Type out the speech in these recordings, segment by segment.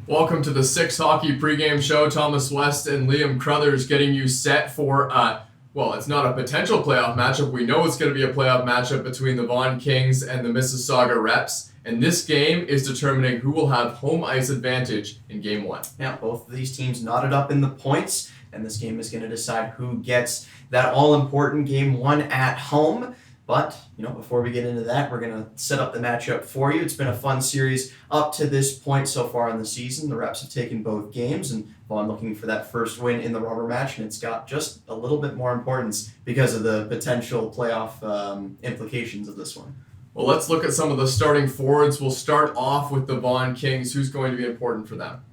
Welcome to the Six Hockey pregame show. Thomas West and Liam Crothers getting you set for, it's not a potential playoff matchup. We know it's going to be a playoff matchup between the Vaughan Kings and the Mississauga Reps. And this game is determining who will have home ice advantage in Game 1. Yeah, both of these teams knotted up in the points, and this game is going to decide who gets that all-important Game 1 at home. But, before we get into that, we're going to set up the matchup for you. It's been a fun series up to this point so far in the season. The Reps have taken both games, and Vaughan looking for that first win in the rubber match, and it's got just a little bit more importance because of the potential playoff implications of this one. Well, let's look at some of the starting forwards. We'll start off with the Vaughan Kings. Who's going to be important for them?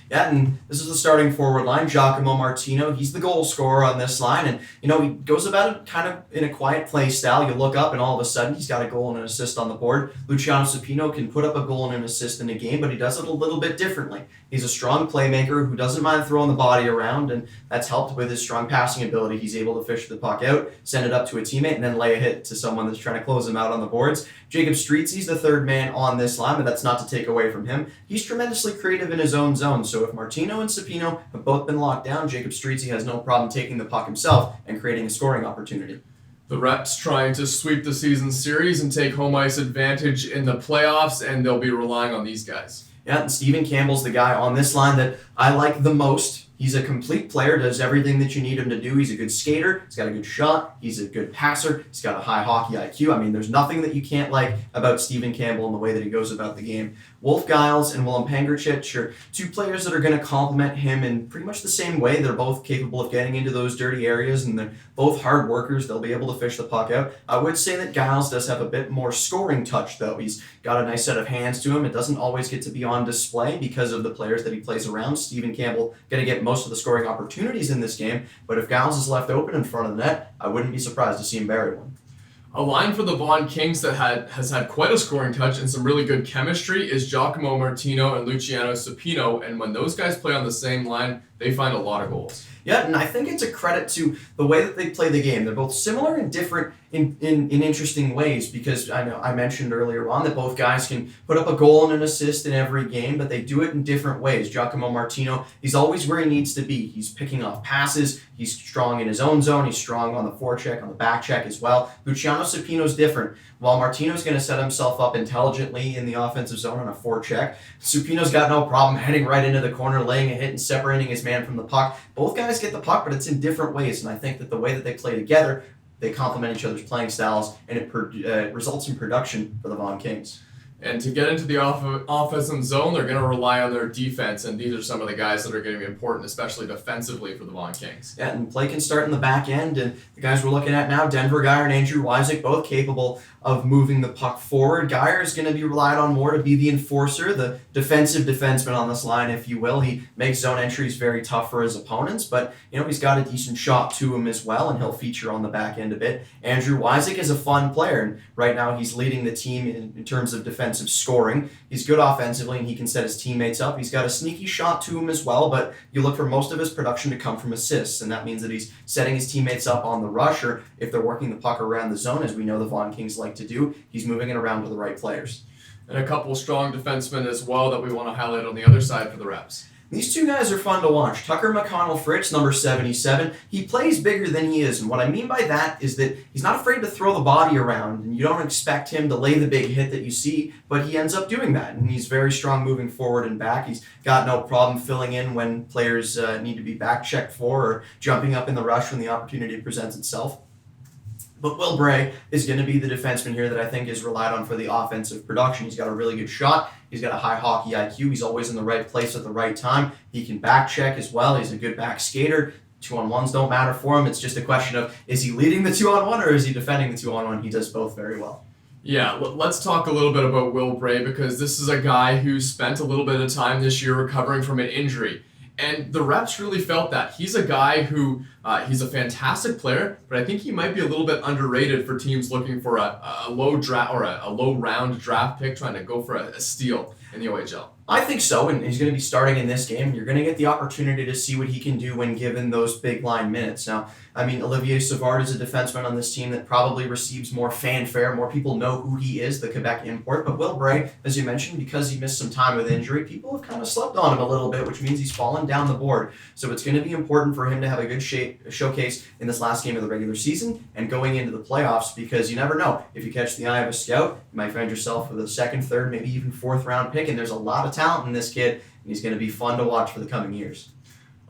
Yeah, and this is the starting forward line. Giacomo Martino, he's the goal scorer on this line. And, he goes about it kind of in a quiet play style. You look up and all of a sudden he's got a goal and an assist on the board. Luciano Supino can put up a goal and an assist in a game, but he does it a little bit differently. He's a strong playmaker who doesn't mind throwing the body around, and that's helped with his strong passing ability. He's able to fish the puck out, send it up to a teammate, and then lay a hit to someone that's trying to close him out on the boards. Jacob Streetsy's the third man on this line, but that's not to take away from him. He's tremendously creative in his own zone, so if Martino and Supino have both been locked down, Jacob Streetsy has no problem taking the puck himself and creating a scoring opportunity. The Reps trying to sweep the season series and take home ice advantage in the playoffs, and they'll be relying on these guys. Yeah, and Stephen Campbell's the guy on this line that I like the most. He's a complete player, does everything that you need him to do. He's a good skater, he's got a good shot, he's a good passer, he's got a high hockey IQ. I mean, there's nothing that you can't like about Stephen Campbell and the way that he goes about the game. Giles and Willem Pangretitsch are two players that are going to complement him in pretty much the same way. They're both capable of getting into those dirty areas, and they're both hard workers. They'll be able to fish the puck out. I would say that Giles does have a bit more scoring touch, though. He's got a nice set of hands to him. It doesn't always get to be on display because of the players that he plays around. Stephen Campbell going to get most of the scoring opportunities in this game, but if Giles is left open in front of the net, I wouldn't be surprised to see him bury one. A line for the Vaughan Kings that has had quite a scoring touch and some really good chemistry is Giacomo Martino and Luciano Supino, and when those guys play on the same line, they find a lot of goals. Yeah, and I think it's a credit to the way that they play the game. They're both similar and different in interesting ways, because I know I mentioned earlier on that both guys can put up a goal and an assist in every game, but they do it in different ways. Giacomo Martino, he's always where he needs to be. He's picking off passes, he's strong in his own zone, he's strong on the forecheck, on the back check as well. Luciano Supino's different. While Martino's going to set himself up intelligently in the offensive zone on a forecheck, Supino's got no problem heading right into the corner, laying a hit and separating his man from the puck. Both guys get the puck, but it's in different ways, and I think that the way that they play together, they complement each other's playing styles, and it results in production for the Vaughan Kings. And to get into the offensive zone, they're going to rely on their defense, and these are some of the guys that are going to be important, especially defensively for the Vaughan Kings. Yeah, and play can start in the back end, and the guys we're looking at now, Denver Geyer and Andrew Wysick, both capable of moving the puck forward. Geyer is going to be relied on more to be the enforcer, the defensive defenseman on this line, if you will. He makes zone entries very tough for his opponents, but he's got a decent shot to him as well, and he'll feature on the back end a bit. Andrew Wysick is a fun player, and right now he's leading the team in terms of defensive scoring. He's good offensively, and he can set his teammates up. He's got a sneaky shot to him as well, but you look for most of his production to come from assists, and that means that he's setting his teammates up on the rush, or if they're working the puck around the zone, as we know the Vaughan Kings like to do, he's moving it around to the right players. And a couple strong defensemen as well that we want to highlight on the other side for the Reps. These two guys are fun to watch. Tucker McConnell-Fritz, number 77, he plays bigger than he is, and what I mean by that is that he's not afraid to throw the body around, and you don't expect him to lay the big hit that you see, but he ends up doing that, and he's very strong moving forward and back. He's got no problem filling in when players need to be back checked for, or jumping up in the rush when the opportunity presents itself. But Will Bray is going to be the defenseman here that I think is relied on for the offensive production. He's got a really good shot. He's got a high hockey IQ. He's always in the right place at the right time. He can back check as well. He's a good back skater. 2-on-1s don't matter for him. It's just a question of, is he leading the 2-on-1 or is he defending the 2-on-1? He does both very well. Yeah, let's talk a little bit about Will Bray, because this is a guy who spent a little bit of time this year recovering from an injury. And the Reps really felt that. He's a guy who, he's a fantastic player, but I think he might be a little bit underrated for teams looking for a low draft or a low round draft pick trying to go for a steal in the OHL. I think so, and he's going to be starting in this game. You're going to get the opportunity to see what he can do when given those big line minutes. Now, I mean, Olivier Savard is a defenseman on this team that probably receives more fanfare. More people know who he is, the Quebec import. But Will Bray, as you mentioned, because he missed some time with injury, people have kind of slept on him a little bit, which means he's fallen down the board. So it's going to be important for him to have a good showcase in this last game of the regular season and going into the playoffs, because you never know. If you catch the eye of a scout, you might find yourself with a second, third, maybe even fourth round pick, and there's a lot of talent in this kid, and he's going to be fun to watch for the coming years.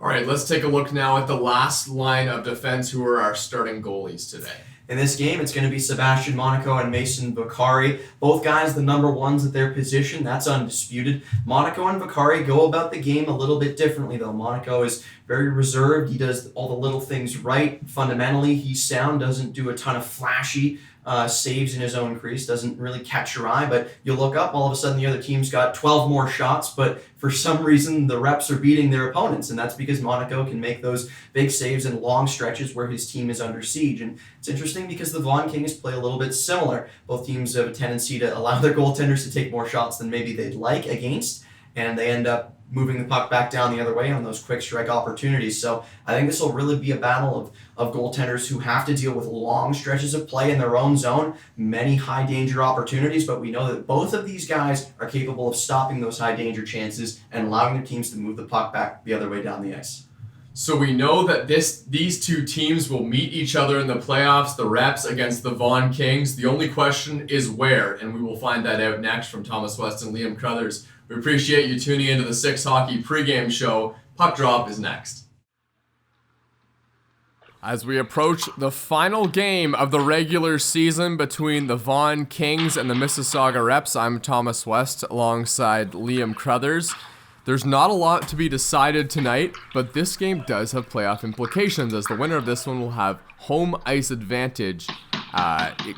All right, let's take a look now at the last line of defense, who are our starting goalies today. In this game, it's going to be Sebastian Monaco and Mason Vaccari. Both guys the number ones at their position. That's undisputed. Monaco and Vaccari go about the game a little bit differently, though. Monaco is very reserved. He does all the little things right. Fundamentally, he's sound, doesn't do a ton of flashy saves in his own crease, doesn't really catch your eye, but you look up, all of a sudden the other team's got 12 more shots, but for some reason the Reps are beating their opponents, and that's because Monaco can make those big saves in long stretches where his team is under siege. And it's interesting because the Vaughan Kings play a little bit similar. Both teams have a tendency to allow their goaltenders to take more shots than maybe they'd like against, and they end up moving the puck back down the other way on those quick strike opportunities. So I think this will really be a battle of goaltenders who have to deal with long stretches of play in their own zone, many high danger opportunities, but we know that both of these guys are capable of stopping those high danger chances and allowing their teams to move the puck back the other way down the ice. So we know that these two teams will meet each other in the playoffs, the Reps against the Vaughan Kings. The only question is where, and we will find that out next from Thomas West and Liam Crothers. We appreciate you tuning into the Six Hockey pregame show. Puck Drop is next. As we approach the final game of the regular season between the Vaughan Kings and the Mississauga Reps, I'm Thomas West alongside Liam Crothers. There's not a lot to be decided tonight, but this game does have playoff implications, as the winner of this one will have home ice advantage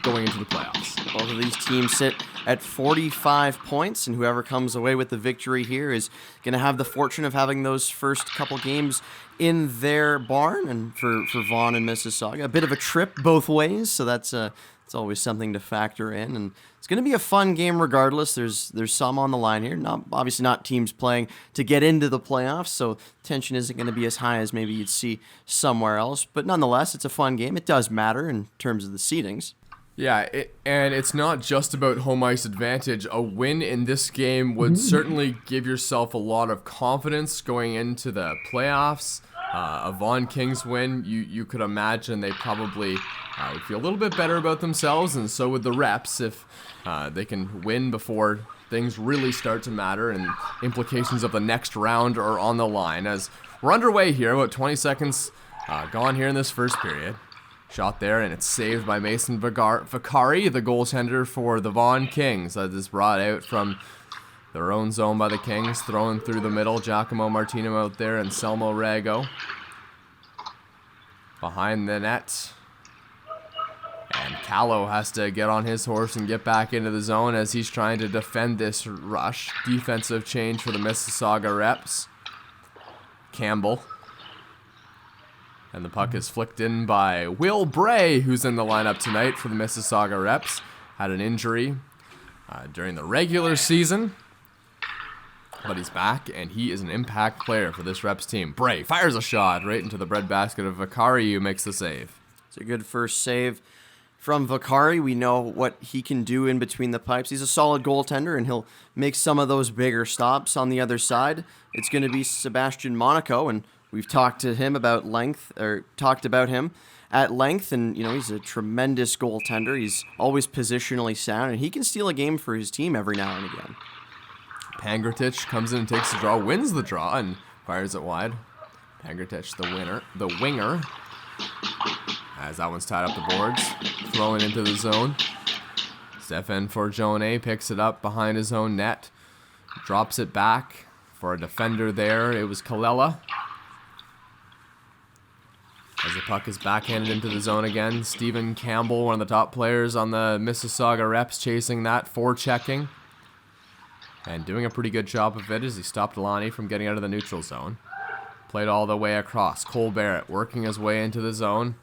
going into the playoffs. Both of these teams sit at 45 points, and whoever comes away with the victory here is going to have the fortune of having those first couple games in their barn. And for Vaughan and Mississauga, a bit of a trip both ways, so that's it's always something to factor in. And it's going to be a fun game regardless. There's some on the line here. Obviously not teams playing to get into the playoffs, so tension isn't going to be as high as maybe you'd see somewhere else. But nonetheless, it's a fun game. It does matter in terms of the seedings. Yeah, and it's not just about home ice advantage. A win in this game would certainly give yourself a lot of confidence going into the playoffs. A Vaughan Kings win, you could imagine they probably would feel a little bit better about themselves, and so would the Reps if they can win before things really start to matter and implications of the next round are on the line. As we're underway here, about 20 seconds gone here in this first period. Shot there, and it's saved by Mason Vaccari, the goaltender for the Vaughan Kings. That is brought out from their own zone by the Kings, thrown through the middle. Giacomo, Martino out there, and Anselmo Rego behind the net. And Callow has to get on his horse and get back into the zone as he's trying to defend this rush. Defensive change for the Mississauga Reps. Campbell. And the puck is flicked in by Will Bray, who's in the lineup tonight for the Mississauga Reps. Had an injury during the regular season, but he's back, and he is an impact player for this Reps team. Bray fires a shot right into the breadbasket of Vaccari, who makes the save. It's a good first save from Vaccari. We know what he can do in between the pipes. He's a solid goaltender, and he'll make some of those bigger stops. On the other side, it's going to be Sebastian Monaco, and we've talked to him about talked about him at length, and he's a tremendous goaltender. He's always positionally sound, and he can steal a game for his team every now and again. Pangretitsch comes in and takes the draw, wins the draw, and fires it wide. Pangretitsch, the winger, as that one's tied up the boards, throwing into the zone. Stefan Forgione picks it up behind his own net, drops it back for a defender there. It was Kallela. As the puck is backhanded into the zone again, Stephen Campbell, one of the top players on the Mississauga Reps, chasing that, forechecking. And doing a pretty good job of it as he stopped Lonnie from getting out of the neutral zone. Played all the way across. Cole Barrett working his way into the zone.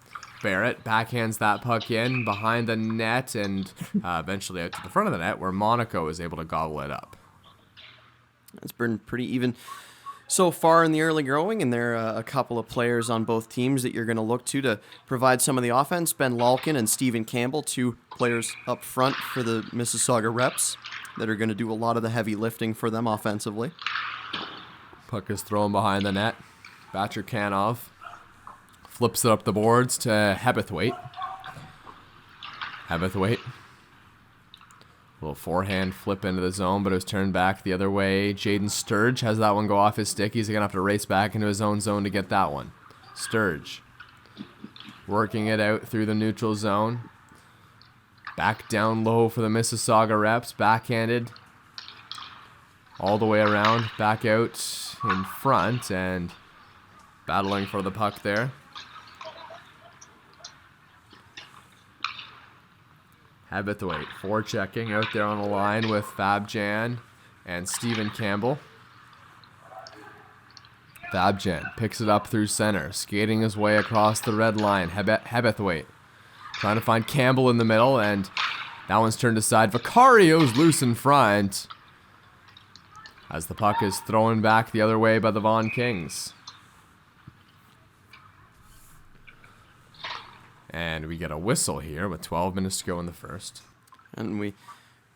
Barrett backhands that puck in behind the net and eventually out to the front of the net, where Monaco is able to gobble it up. It's been pretty even so far in the early going, and there are a couple of players on both teams that you're going to look to provide some of the offense. Ben Lalkin and Stephen Campbell, two players up front for the Mississauga Reps that are going to do a lot of the heavy lifting for them offensively. Puck is thrown behind the net. Bacherkanov flips it up the boards to Hebethwaite. Hebethwaite. Little forehand flip into the zone, but it was turned back the other way. Jaden Sturge has that one go off his stick. He's going to have to race back into his own zone to get that one. Sturge working it out through the neutral zone. Back down low for the Mississauga Reps. Backhanded all the way around. Back out in front and battling for the puck there. Hebethwaite forechecking out there on the line with Fabjan and Stephen Campbell. Fabjan picks it up through center, skating his way across the red line. Hebethwaite trying to find Campbell in the middle, and that one's turned aside. Viccario's loose in front as the puck is thrown back the other way by the Vaughan Kings. And we get a whistle here with 12 minutes to go in the first. And we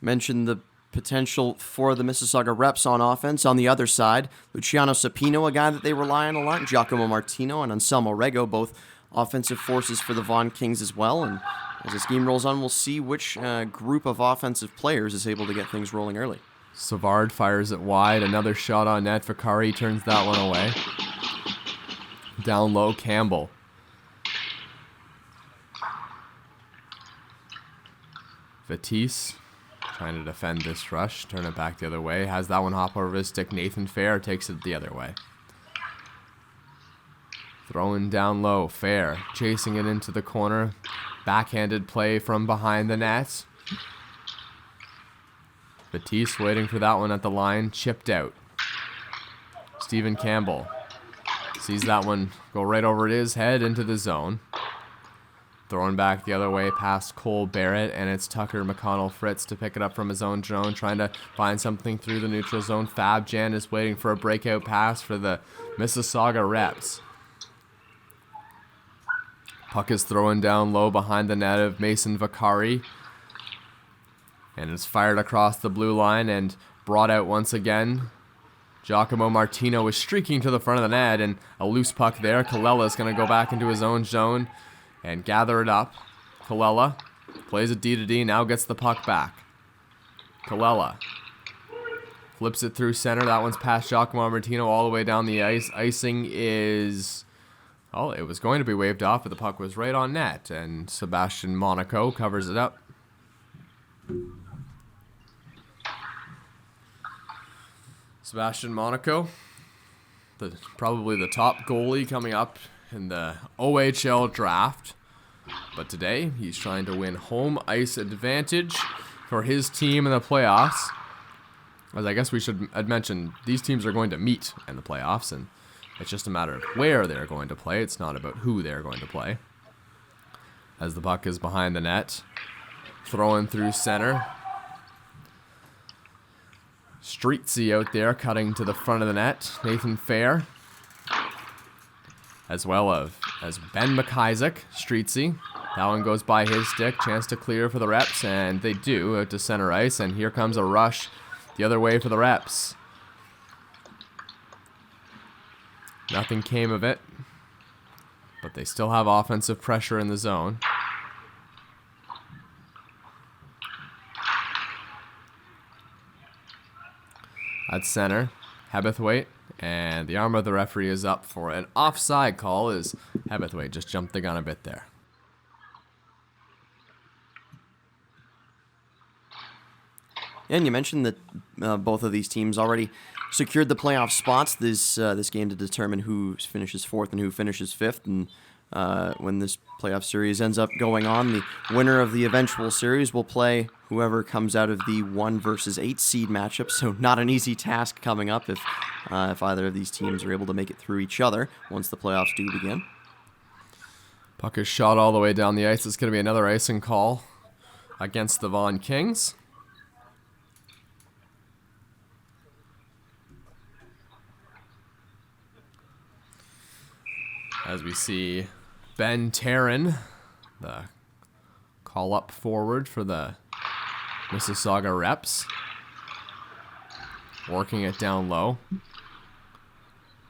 mentioned the potential for the Mississauga Reps on offense. On the other side, Luciano Supino, a guy that they rely on a lot, Giacomo Martino and Anselmo Rego, both offensive forces for the Vaughan Kings as well. And as this game rolls on, we'll see which group of offensive players is able to get things rolling early. Savard fires it wide. Another shot on net. Vaccari turns that one away. Down low, Campbell. Vitesse trying to defend this rush. Turn it back the other way. Has that one hop over his stick. Nathan Fair takes it the other way. Throwing down low. Fair chasing it into the corner. Backhanded play from behind the net. Vitesse waiting for that one at the line. Chipped out. Stephen Campbell sees that one go right over his head into the zone. Thrown back the other way past Cole Barrett, and it's Tucker McConnell-Fritz to pick it up from his own zone, trying to find something through the neutral zone. Fabjan is waiting for a breakout pass for the Mississauga Reps. Puck is thrown down low behind the net of Mason Vaccari, and it's fired across the blue line and brought out once again. Giacomo Martino is streaking to the front of the net, and a loose puck there. Kalela is going to go back into his own zone and gather it up. Kalela plays a D-to-D, now gets the puck back. Kalela flips it through center. That one's past Giacomo Martino all the way down the ice. Icing is... Oh, it was going to be waved off, but the puck was right on net, and Sebastian Monaco covers it up. Sebastian Monaco, probably the top goalie coming up in the OHL draft, but today he's trying to win home ice advantage for his team in the playoffs. As I guess we should mention, these teams are going to meet in the playoffs, and it's just a matter of where they're going to play. It's not about who they're going to play. As the puck is behind the net, throwing through center. Streetsy out there cutting to the front of the net. Nathan Fair. As well as Ben McIsaac, Streetsy. That one goes by his stick. Chance to clear for the Reps, and they do out to center ice. And here comes a rush the other way for the Reps. Nothing came of it, but they still have offensive pressure in the zone. At center, Hebethwaite. And the arm of the referee is up for an offside call as Hebethwaite just jumped the gun a bit there. And you mentioned that both of these teams already secured the playoff spots this game to determine who finishes fourth and who finishes fifth. And when this playoff series ends up going on, the winner of the eventual series will play whoever comes out of the 1 versus 8 seed matchup. So not an easy task coming up if either of these teams are able to make it through each other once the playoffs do begin. Puck is shot all the way down the ice. It's going to be another icing call against the Vaughan Kings. As we see Ben Taryn, the call-up forward for the Mississauga Reps, working it down low.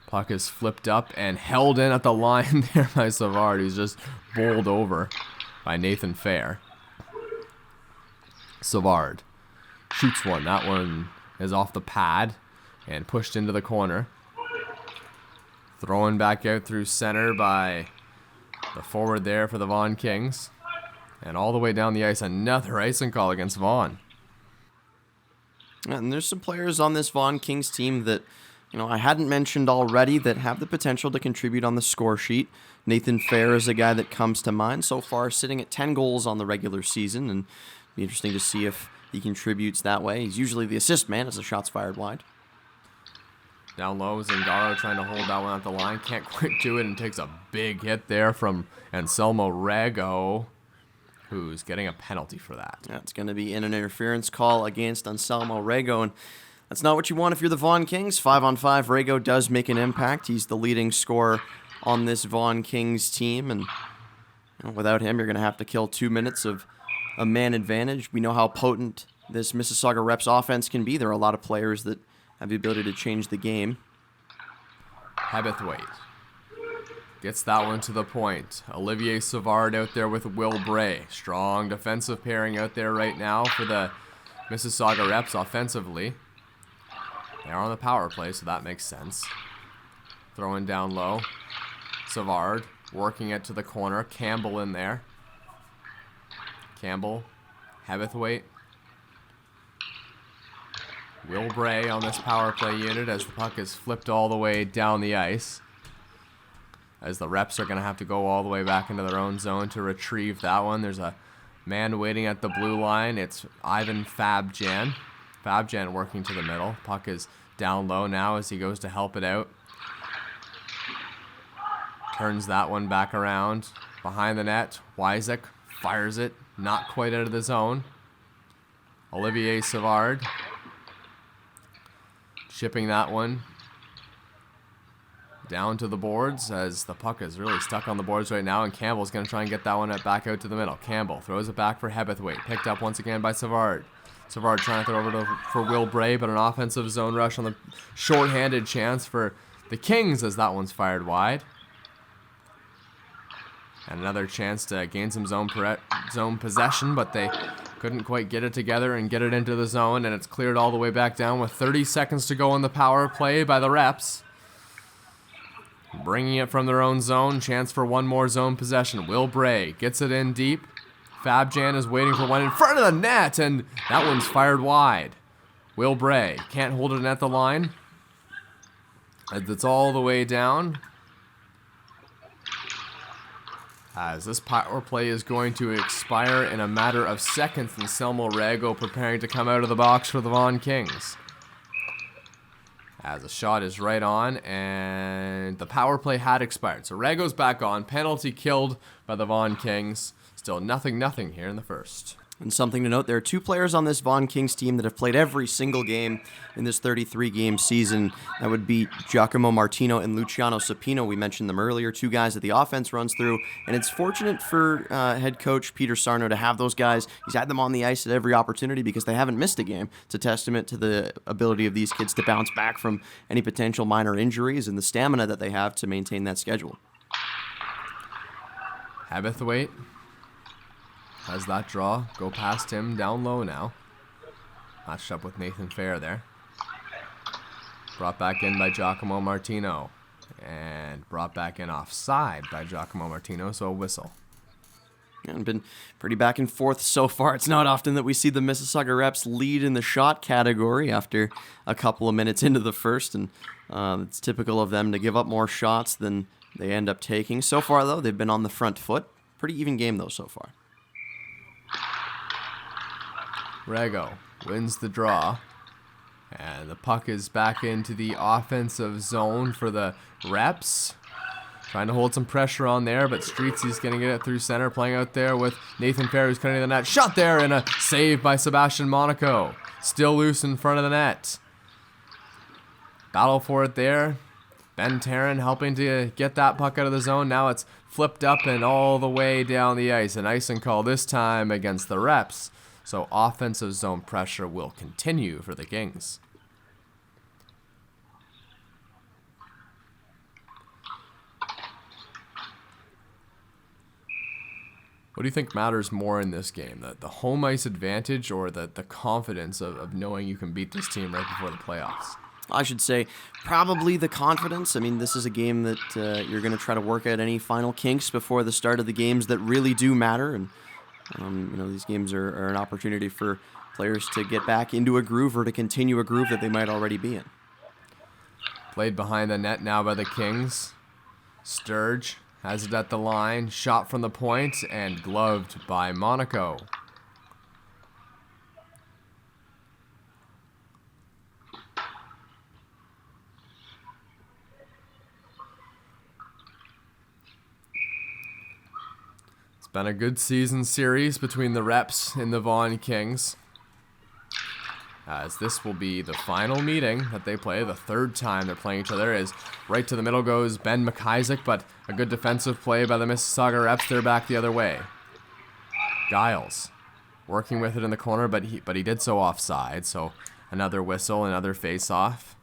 Puck is flipped up and held in at the line there by Savard, who's just bowled over by Nathan Fair. Savard shoots one. That one is off the pad and pushed into the corner. Thrown back out through center by the forward there for the Vaughan Kings. And all the way down the ice, another icing call against Vaughan. And there's some players on this Vaughan Kings team that, I hadn't mentioned already that have the potential to contribute on the score sheet. Nathan Fair is a guy that comes to mind so far, sitting at 10 goals on the regular season, and it'll be interesting to see if he contributes that way. He's usually the assist man as the shots fired wide. Down low, Zingaro trying to hold that one at the line. Can't quite do it and takes a big hit there from Anselmo Rego, who's getting a penalty for that. That's going to be an interference call against Anselmo Rego, and that's not what you want if you're the Vaughan Kings. 5-on-5, Rego does make an impact. He's the leading scorer on this Vaughan Kings team, and without him, you're going to have to kill 2 minutes of a man advantage. We know how potent this Mississauga Reps offense can be. There are a lot of players that have the ability to change the game. Hebethwaite gets that one to the point. Olivier Savard out there with Will Bray. Strong defensive pairing out there right now for the Mississauga Reps offensively. They're on the power play, so that makes sense. Throwing down low. Savard working it to the corner. Campbell in there. Campbell. Hebethwaite. Will Bray on this power play unit as the puck is flipped all the way down the ice. As the Reps are going to have to go all the way back into their own zone to retrieve that one. There's a man waiting at the blue line. It's Ivan Fabjan. Fabjan working to the middle. Puck is down low now as he goes to help it out. Turns that one back around. Behind the net, Wyzek fires it. Not quite out of the zone. Olivier Savard shipping that one down to the boards as the puck is really stuck on the boards right now, and Campbell's going to try and get that one back out to the middle. Campbell throws it back for Hebethwaite. Picked up once again by Savard. Savard trying to throw over for Will Bray, but an offensive zone rush on the short-handed chance for the Kings as that one's fired wide. And another chance to gain some zone possession, but they couldn't quite get it together and get it into the zone, and it's cleared all the way back down with 30 seconds to go on the power play by the Reps. Bringing it from their own zone, chance for one more zone possession. Will Bray gets it in deep. Fabjan is waiting for one in front of the net, and that one's fired wide. Will Bray can't hold it at the line. It's all the way down. As this power play is going to expire in a matter of seconds, and Anselmo Rego preparing to come out of the box for the Vaughan Kings. As the shot is right on, and the power play had expired. So Rego's back on. Penalty killed by the Vaughan Kings. Still 0-0 here in the first. And something to note, there are two players on this Vaughan Kings team that have played every single game in this 33-game season. That would be Giacomo Martino and Luciano Supino. We mentioned them earlier, two guys that the offense runs through. And it's fortunate for head coach Peter Sarno to have those guys. He's had them on the ice at every opportunity because they haven't missed a game. It's a testament to the ability of these kids to bounce back from any potential minor injuries and the stamina that they have to maintain that schedule. Hebethwaite has that draw, go past him, down low now. Matched up with Nathan Fair there. Brought back in by Giacomo Martino. And brought back in offside by Giacomo Martino, so a whistle. And been pretty back and forth so far. It's not often that we see the Mississauga Reps lead in the shot category after a couple of minutes into the first, and it's typical of them to give up more shots than they end up taking. So far, though, they've been on the front foot. Pretty even game, though, so far. Rego wins the draw. And the puck is back into the offensive zone for the Reps. Trying to hold some pressure on there, but Streetsy's going to get it through center, playing out there with Nathan Fair, who's cutting the net. Shot there, and a save by Sebastian Monaco. Still loose in front of the net. Battle for it there. Ben Tarrant helping to get that puck out of the zone. Now it's flipped up and all the way down the ice. An icing call this time against the Reps. So offensive zone pressure will continue for the Kings. What do you think matters more in this game? The home ice advantage or the confidence of knowing you can beat this team right before the playoffs? I should say probably the confidence. I mean, this is a game that you're going to try to work out any final kinks before the start of the games that really do matter. And, these games are an opportunity for players to get back into a groove or to continue a groove that they might already be in. Played behind the net now by the Kings. Sturge has it at the line. Shot from the point and gloved by Monaco. Been a good season series between the Reps and the Vaughan Kings, as this will be the final meeting that they play. The third time they're playing each other. Is right to the middle goes Ben McIsaac, but a good defensive play by the Mississauga Reps. They're back the other way. Giles working with it in the corner, but he did so offside. So another whistle, another face-off.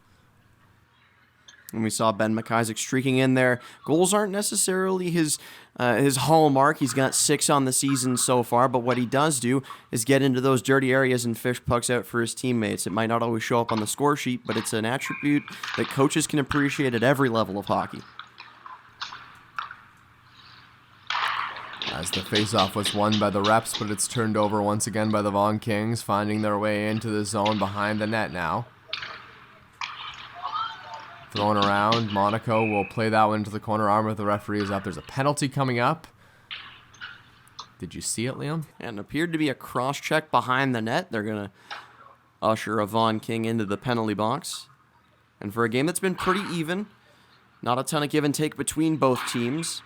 And we saw Ben McIsaac streaking in there. Goals aren't necessarily his hallmark. He's got 6 on the season so far, but what he does do is get into those dirty areas and fish pucks out for his teammates. It might not always show up on the score sheet, but it's an attribute that coaches can appreciate at every level of hockey. As the faceoff was won by the Reps, but it's turned over once again by the Vaughan Kings, finding their way into the zone behind the net now. Thrown around. Monaco will play that one into the corner. Arm with the referee is up. There's a penalty coming up. Did you see it, Liam? And it appeared to be a cross-check behind the net. They're going to usher a Vaughan King into the penalty box. And for a game that's been pretty even, not a ton of give and take between both teams,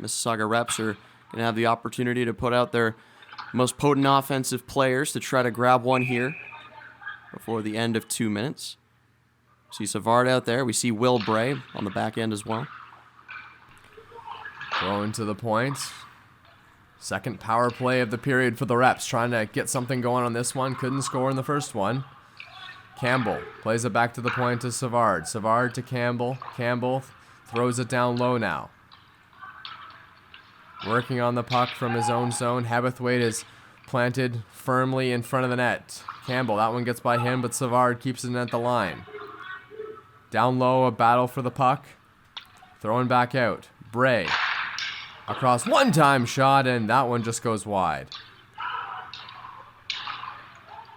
Mississauga Reps are going to have the opportunity to put out their most potent offensive players to try to grab one here before the end of 2 minutes. See Savard out there. We see Will Bray on the back end as well. Going to the point. Second power play of the period for the Reps. Trying to get something going on this one. Couldn't score in the first one. Campbell plays it back to the point to Savard. Savard to Campbell. Campbell throws it down low now. Working on the puck from his own zone. Hebethwaite is planted firmly in front of the net. Campbell, that one gets by him, but Savard keeps it at the line. Down low, a battle for the puck. Throwing back out. Bray. Across one-time shot, and that one just goes wide.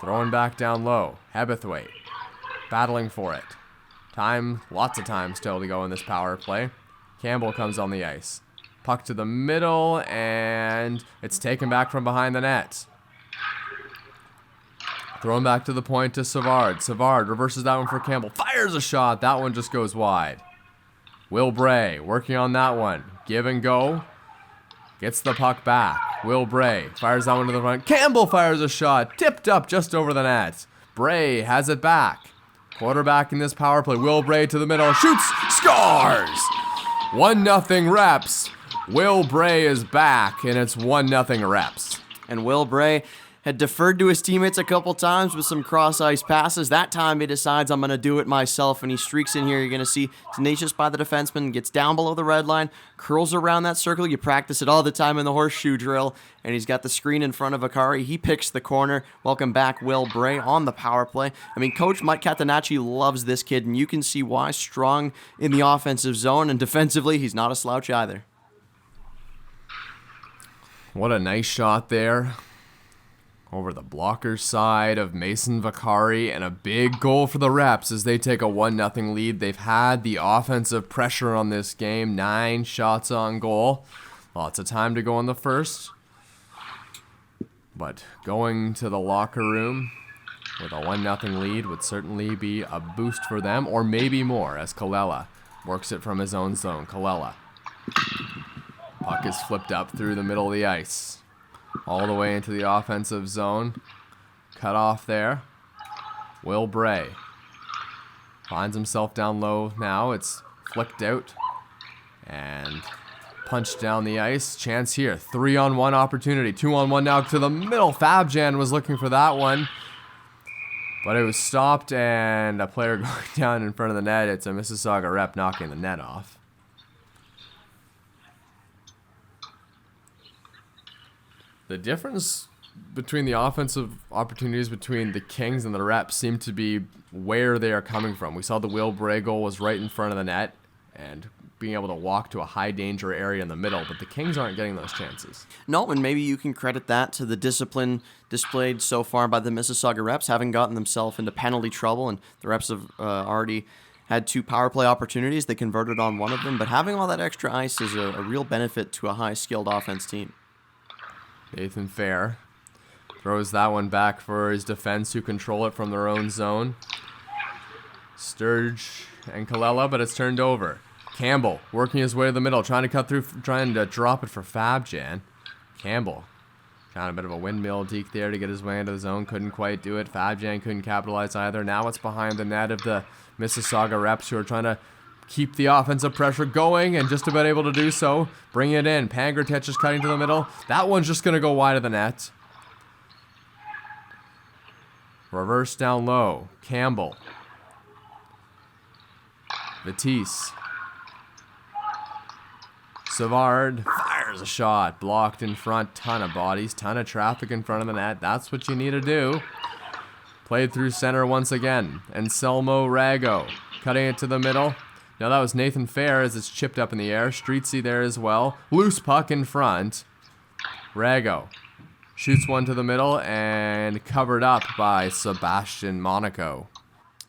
Throwing back down low. Hebethwaite. Battling for it. Lots of time still to go in this power play. Campbell comes on the ice. Puck to the middle, and it's taken back from behind the net. Thrown back to the point to Savard. Savard reverses that one for Campbell. Fires a shot. That one just goes wide. Will Bray working on that one. Give and go. Gets the puck back. Will Bray fires that one to the front. Campbell fires a shot. Tipped up just over the net. Bray has it back. Quarterback in this power play. Will Bray to the middle. Shoots. Scores! 1-0 Reps. Will Bray is back, and it's 1-0 Reps. And Will Bray had deferred to his teammates a couple times with some cross-ice passes. That time he decides, I'm going to do it myself, and he streaks in here. You're going to see tenacious by the defenseman, gets down below the red line, curls around that circle. You practice it all the time in the horseshoe drill, and he's got the screen in front of Vaccari. He picks the corner. Welcome back, Will Bray, on the power play. I mean, Coach Mike Catanacci loves this kid, and you can see why. Strong in the offensive zone, and defensively, he's not a slouch either. What a nice shot there. Over the blocker side of Mason Vaccari, and a big goal for the Reps as they take a 1-0 lead. They've had the offensive pressure on this game. 9 shots on goal. Lots of time to go in the first. But going to the locker room with a 1-0 lead would certainly be a boost for them, or maybe more, as Kalela works it from his own zone. Kalela. Puck is flipped up through the middle of the ice. All the way into the offensive zone. Cut off there. Will Bray. Finds himself down low now. It's flicked out. And punched down the ice. Chance here. 3-on-1 opportunity. 2-on-1 now to the middle. Fabjan was looking for that one. But it was stopped, and a player going down in front of the net. It's a Mississauga rep knocking the net off. The difference between the offensive opportunities between the Kings and the Reps seem to be where they are coming from. We saw the Will Bray goal was right in front of the net, and being able to walk to a high danger area in the middle, but the Kings aren't getting those chances. No, and maybe you can credit that to the discipline displayed so far by the Mississauga Reps, having gotten themselves into penalty trouble, and the Reps have already had 2 power play opportunities. They converted on one of them, but having all that extra ice is a real benefit to a high-skilled offense team. Nathan Fair throws that one back for his defense, who control it from their own zone. Sturge and Kallela, but it's turned over. Campbell working his way to the middle, trying to cut through, trying to drop it for Fabjan. Campbell trying a bit of a windmill deke there to get his way into the zone. Couldn't quite do it. Fabjan couldn't capitalize either. Now it's behind the net of the Mississauga Reps, who are trying to keep the offensive pressure going and just about able to do so. Bring it in. Pangretitsch is cutting to the middle. That one's just going to go wide of the net. Reverse down low. Campbell. Vitesse. Savard fires a shot. Blocked in front. Ton of bodies. Ton of traffic in front of the net. That's what you need to do. Played through center once again. Anselmo Rego. Cutting it to the middle. Now that was Nathan Fair as it's chipped up in the air. Streetsy there as well. Loose puck in front. Rego shoots one to the middle and covered up by Sebastian Monaco.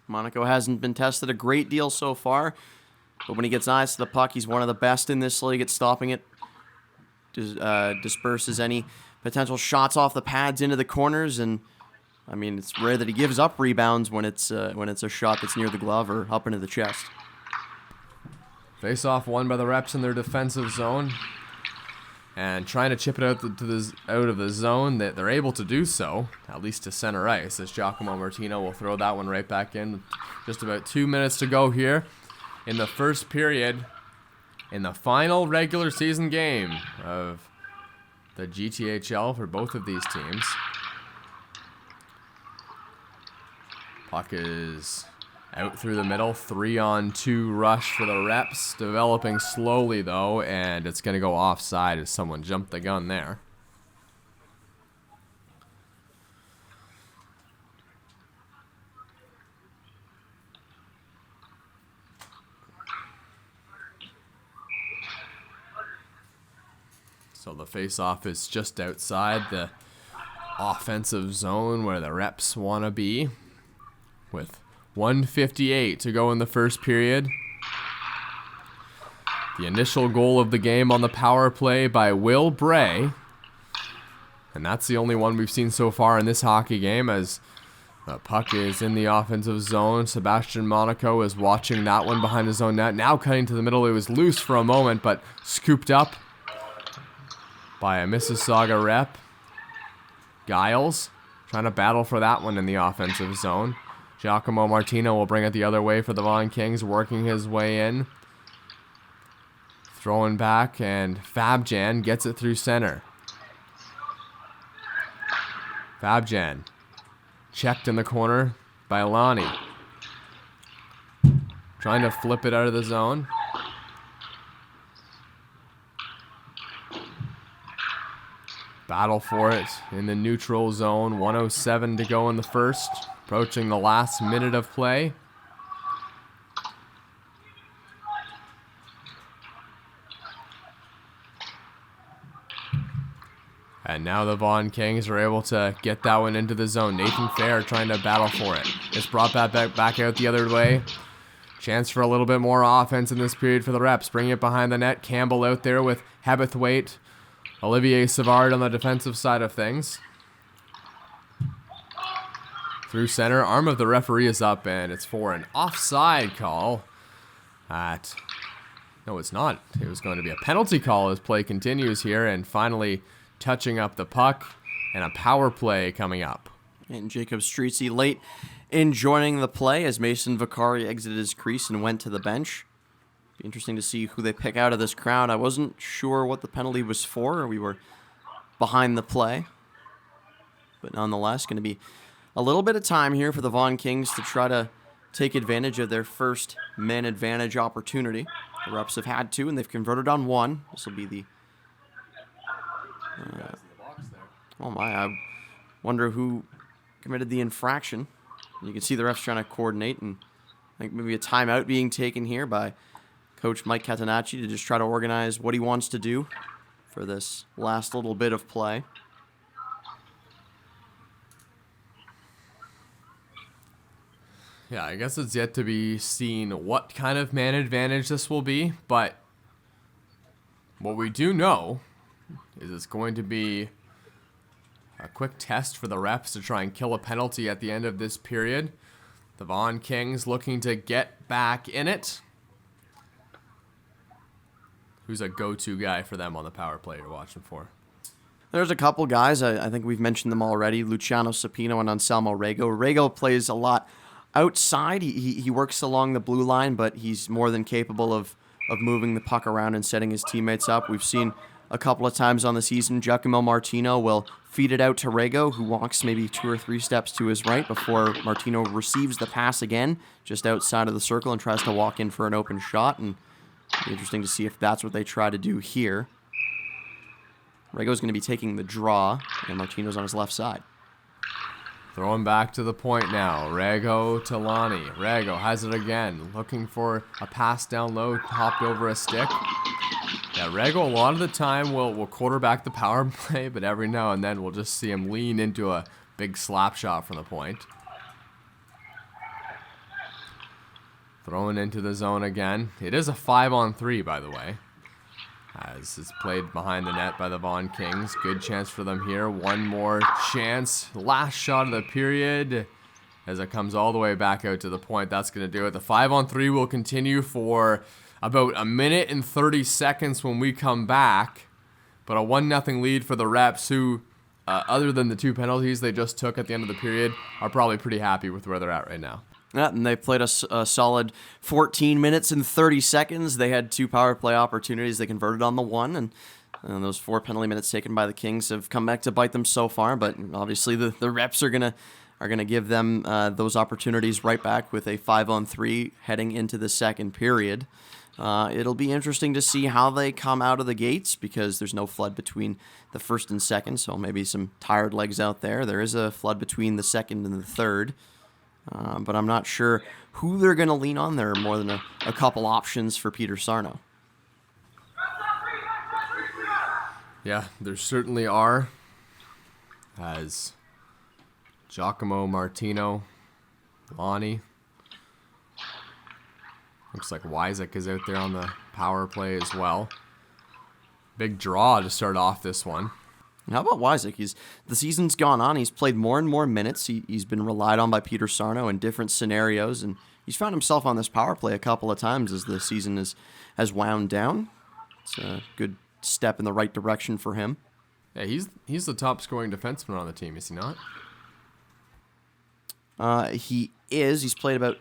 Monaco hasn't been tested a great deal so far, but when he gets eyes to the puck, he's one of the best in this league at stopping it. Disperses any potential shots off the pads into the corners, and I mean, it's rare that he gives up rebounds when it's a shot that's near the glove or up into the chest. Face-off won by the Reps in their defensive zone, and trying to chip it out of the zone. That they're able to do so, at least to center ice, as Giacomo Martino will throw that one right back in. Just about 2 minutes to go here in the first period, in the final regular season game of the GTHL for both of these teams. Puck is out through the middle. 3-on-2 rush for the Reps. Developing slowly, though, and it's going to go offside as someone jumped the gun there. So the face-off is just outside the offensive zone where the Reps want to be, with 1:58 to go in the first period. The initial goal of the game on the power play by Will Bray. And that's the only one we've seen so far in this hockey game, as the puck is in the offensive zone. Sebastian Monaco is watching that one behind his own net. Now cutting to the middle. It was loose for a moment, but scooped up by a Mississauga rep. Giles trying to battle for that one in the offensive zone. Giacomo Martino will bring it the other way for the Vaughan Kings, working his way in. Throwing back, and Fabjan gets it through center. Fabjan checked in the corner by Lonnie. Trying to flip it out of the zone. Battle for it in the neutral zone. 1:07 to go in the first. Approaching the last minute of play. And now the Vaughan Kings are able to get that one into the zone. Nathan Fair trying to battle for it. It's brought back out the other way. Chance for a little bit more offense in this period for the Reps. Bring it behind the net. Campbell out there with Hebethwaite. Olivier Savard on the defensive side of things. Through center. Arm of the referee is up, and it's for an offside call. No, it's not. It was going to be a penalty call as play continues here, and finally touching up the puck, and a power play coming up. And Jacob Streetsy late in joining the play as Mason Vaccari exited his crease and went to the bench. Be interesting to see who they pick out of this crowd. I wasn't sure what the penalty was for. We were behind the play. But nonetheless, going to be a little bit of time here for the Vaughan Kings to try to take advantage of their first man advantage opportunity. The Reps have had two, and they've converted on one. This will be the... oh my, I wonder who committed the infraction. You can see the refs trying to coordinate, and I think maybe a timeout being taken here by Coach Mike Catenacci to just try to organize what he wants to do for this last little bit of play. Yeah, I guess it's yet to be seen what kind of man advantage this will be, but what we do know is it's going to be a quick test for the Reps to try and kill a penalty at the end of this period. The Vaughan Kings looking to get back in it. Who's a go-to guy for them on the power play you're watching for? There's a couple guys. I think we've mentioned them already. Luciano, Supino, and Anselmo Rego. Rego plays a lot outside. He works along the blue line, but he's more than capable of moving the puck around and setting his teammates up. We've seen a couple of times on the season, Giacomo Martino will feed it out to Rego, who walks maybe 2 or 3 steps to his right before Martino receives the pass again, just outside of the circle, and tries to walk in for an open shot. And it'll be interesting to see if that's what they try to do here. Rego's going to be taking the draw, and Martino's on his left side. Throwing back to the point now. Rego to Lonnie. Rego has it again. Looking for a pass down low. Hopped over a stick. Yeah, Rego a lot of the time will quarterback the power play, but every now and then we'll just see him lean into a big slap shot from the point. Throwing into the zone again. It is a 5-on-3, by the way. As it's played behind the net by the Vaughan Kings. Good chance for them here. One more chance. Last shot of the period. As it comes all the way back out to the point. That's going to do it. The 5-on-3 will continue for about 1 minute and 30 seconds when we come back. But a 1-0 lead for the Reps, who, other than the 2 penalties they just took at the end of the period, are probably pretty happy with where they're at right now. Yeah, and they played a solid 14 minutes and 30 seconds. They had 2 power play opportunities. They converted on the 1, and those 4 penalty minutes taken by the Kings have come back to bite them so far. But obviously the Reps are gonna give them those opportunities right back with a 5-on-3 heading into the second period. It'll be interesting to see how they come out of the gates, because there's no flood between the first and second, so maybe some tired legs out there. There is a flood between the second and the third. But I'm not sure who they're going to lean on. There are more than a couple options for Peter Sarno. Yeah, there certainly are. As Giacomo, Martino, Lonnie. Looks like Wyzek is out there on the power play as well. Big draw to start off this one. How about Wyzek? The season's gone on. He's played more and more minutes. He's been relied on by Peter Sarno in different scenarios, and he's found himself on this power play a couple of times as the season has wound down. It's a good step in the right direction for him. Yeah, he's the top scoring defenseman on the team, is he not? He is. He's played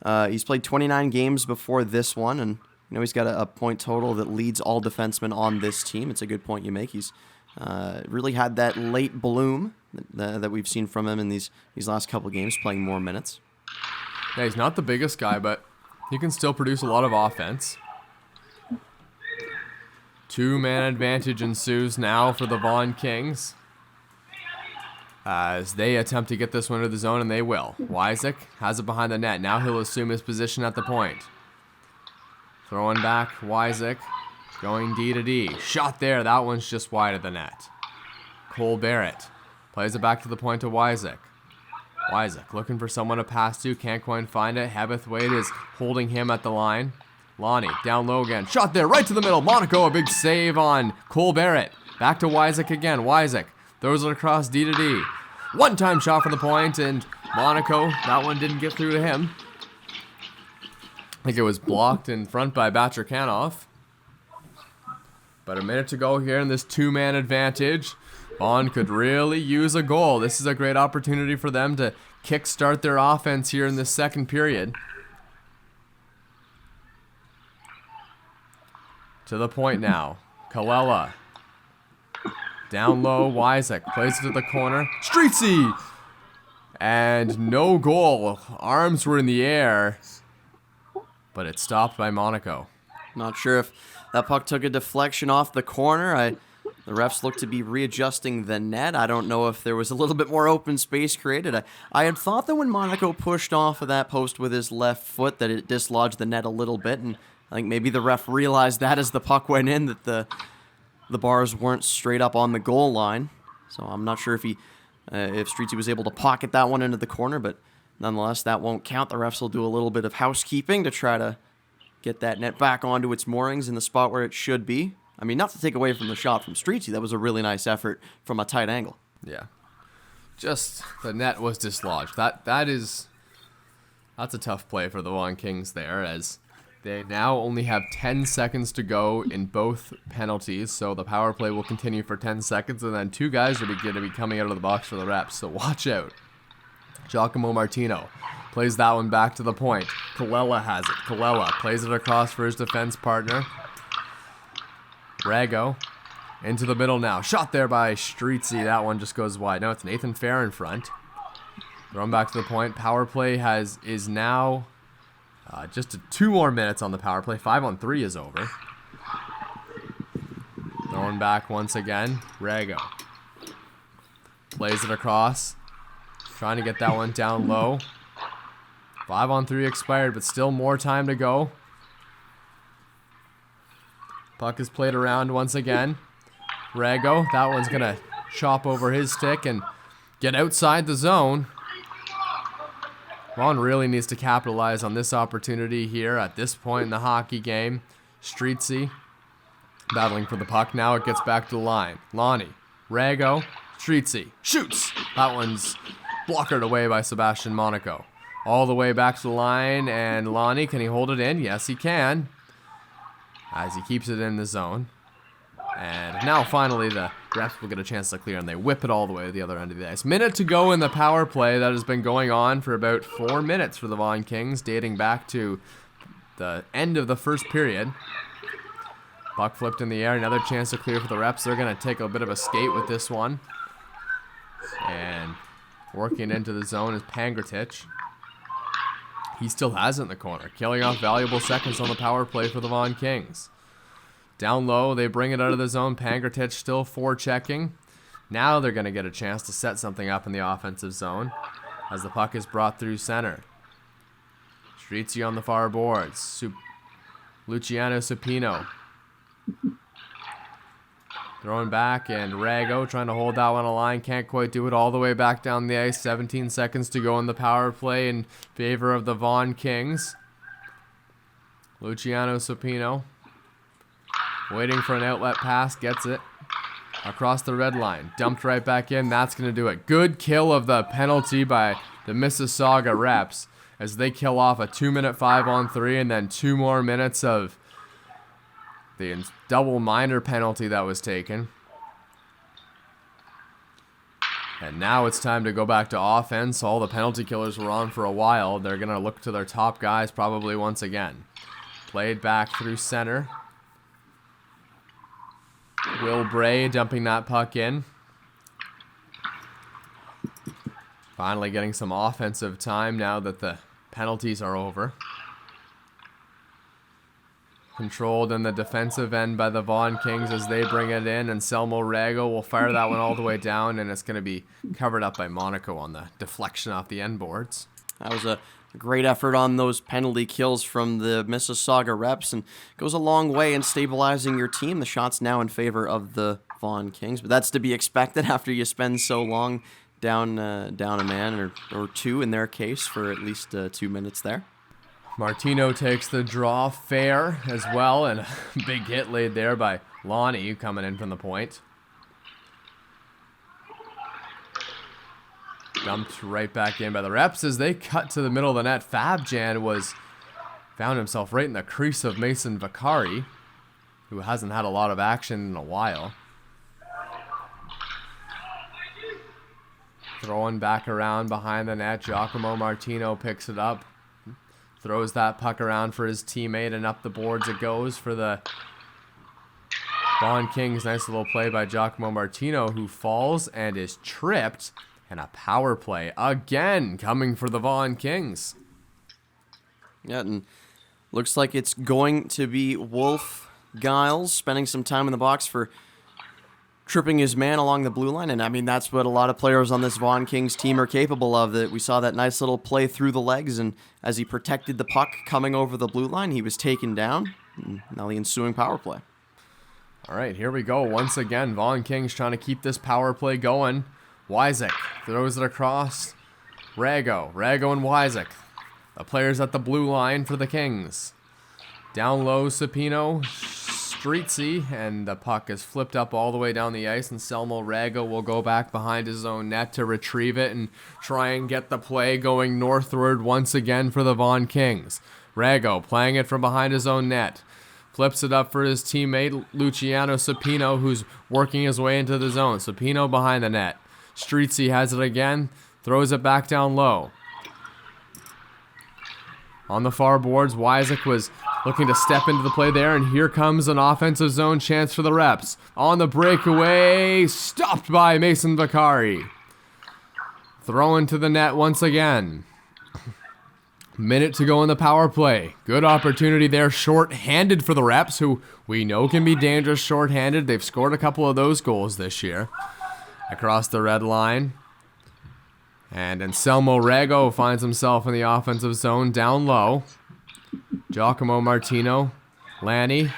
29 games before this one, and he's got a point total that leads all defensemen on this team. It's a good point you make. He's really had that late bloom that we've seen from him in these last couple games, playing more minutes. Yeah, he's not the biggest guy, but he can still produce a lot of offense. 2-man advantage ensues now for the Vaughan Kings, as they attempt to get this one to the zone, and they will. Wyzek has it behind the net. Now he'll assume his position at the point. Throwing back, Wyzek. Going D to D. Shot there. That one's just wide of the net. Cole Barrett plays it back to the point to Wyzek. Wyzek looking for someone to pass to. Can't quite find it. Hebethwaite is holding him at the line. Lonnie down low again. Shot there right to the middle. Monaco, a big save on Cole Barrett. Back to Wyzek again. Wyzek throws it across D to D. One-time shot from the point, and Monaco, that one didn't get through to him. I think it was blocked in front by Batrakanov. But a minute to go here in this 2-man advantage. Vaughan could really use a goal. This is a great opportunity for them to kickstart their offense here in this second period. To the point now. Kalela. Down low, Wyzek plays it to the corner. Streetsy! And no goal. Arms were in the air, but it's stopped by Monaco. Not sure if that puck took a deflection off the corner. The refs look to be readjusting the net. I don't know if there was a little bit more open space created. I had thought that when Monaco pushed off of that post with his left foot that it dislodged the net a little bit, and I think maybe the ref realized that as the puck went in that the bars weren't straight up on the goal line. So I'm not sure if Streetsy was able to pocket that one into the corner, but nonetheless, that won't count. The refs will do a little bit of housekeeping to try to get that net back onto its moorings in the spot where it should be. I mean, not to take away from the shot from Streetsy, that was a really nice effort from a tight angle. Yeah. Just the net was dislodged. That's a tough play for the Vaughan Kings there, as they now only have 10 seconds to go in both penalties, so the power play will continue for 10 seconds, and then 2 guys are going to be coming out of the box for the Reps, so watch out. Giacomo Martino plays that one back to the point. Kalela has it. Kalela plays it across for his defense partner. Rego into the middle now. Shot there by Streetsy. That one just goes wide. Now it's Nathan Fair in front. Thrown back to the point. Power play is now just 2 more minutes on the power play. 5-on-3 is over. Throwing back once again. Rego plays it across. Trying to get that one down low. 5-on-3 expired, but still more time to go. Puck is played around once again. Rego, that one's going to chop over his stick and get outside the zone. Vaughan really needs to capitalize on this opportunity here at this point in the hockey game. Streetsy battling for the puck. Now it gets back to the line. Lonnie, Rego, Streetsy shoots. That one's blockered away by Sebastian Monaco. All the way back to the line, and Lonnie, can he hold it in? Yes, he can, as he keeps it in the zone. And now finally the refs will get a chance to clear, and they whip it all the way to the other end of the ice. Minute to go in the power play that has been going on for about 4 minutes for the Vaughan Kings, dating back to the end of the first period. Puck flipped in the air, another chance to clear for the Reps. They're going to take a bit of a skate with this one. And working into the zone is Pangretitsch. He still has it in the corner, killing off valuable seconds on the power play for the Vaughan Kings. Down low, they bring it out of the zone. Pangretitsch still forechecking. Now they're going to get a chance to set something up in the offensive zone as the puck is brought through center. Streetsy on the far boards. Luciano Supino. Throwing back, and Rego trying to hold that one a line. Can't quite do it all the way back down the ice. 17 seconds to go in the power play in favor of the Vaughan Kings. Luciano Supino waiting for an outlet pass. Gets it across the red line. Dumped right back in. That's going to do it. Good kill of the penalty by the Mississauga Reps as they kill off a 2-minute 5-on-3 and then 2 more minutes of the double minor penalty that was taken. And now it's time to go back to offense. All the penalty killers were on for a while. They're going to look to their top guys probably once again. Played back through center. Will Bray dumping that puck in. Finally getting some offensive time now that the penalties are over. Controlled in the defensive end by the Vaughan Kings as they bring it in. Anselmo Rego will fire that one all the way down, and it's going to be covered up by Monaco on the deflection off the end boards. That was a great effort on those penalty kills from the Mississauga Reps, and goes a long way in stabilizing your team. The shot's now in favor of the Vaughan Kings, but that's to be expected after you spend so long down a man or two in their case for at least 2 minutes there. Martino takes the draw fair as well, and a big hit laid there by Lonnie coming in from the point. Dumped right back in by the Reps as they cut to the middle of the net. Fabjan found himself right in the crease of Mason Vaccari, who hasn't had a lot of action in a while. Throwing back around behind the net. Giacomo Martino picks it up. Throws that puck around for his teammate, and up the boards it goes for the Vaughan Kings. Nice little play by Giacomo Martino, who falls and is tripped. And a power play again coming for the Vaughan Kings. Yeah, and looks like it's going to be Wolf Giles spending some time in the box for tripping his man along the blue line. And I mean, that's what a lot of players on this Vaughan Kings team are capable of. That we saw that nice little play through the legs, and as he protected the puck coming over the blue line, he was taken down. And now the ensuing power play. All right, here we go. Once again, Vaughan Kings trying to keep this power play going. Wyzek throws it across. Rego and Wyzek, the players at the blue line for the Kings. Down low, Supino, Streetsy, and the puck is flipped up all the way down the ice, and Anselmo Rego will go back behind his own net to retrieve it and try and get the play going northward once again for the Vaughan Kings. Rego playing it from behind his own net. Flips it up for his teammate, Luciano Supino, who's working his way into the zone. Supino behind the net. Streetsy has it again, throws it back down low. On the far boards, Wyzek was looking to step into the play there, and here comes an offensive zone chance for the Reps. On the breakaway, stopped by Mason Vaccari. Thrown to the net once again. Minute to go in the power play. Good opportunity there, short-handed for the Reps, who we know can be dangerous short-handed. They've scored a couple of those goals this year. Across the red line. And Anselmo Rego finds himself in the offensive zone down low. Giacomo Martino. Lanny,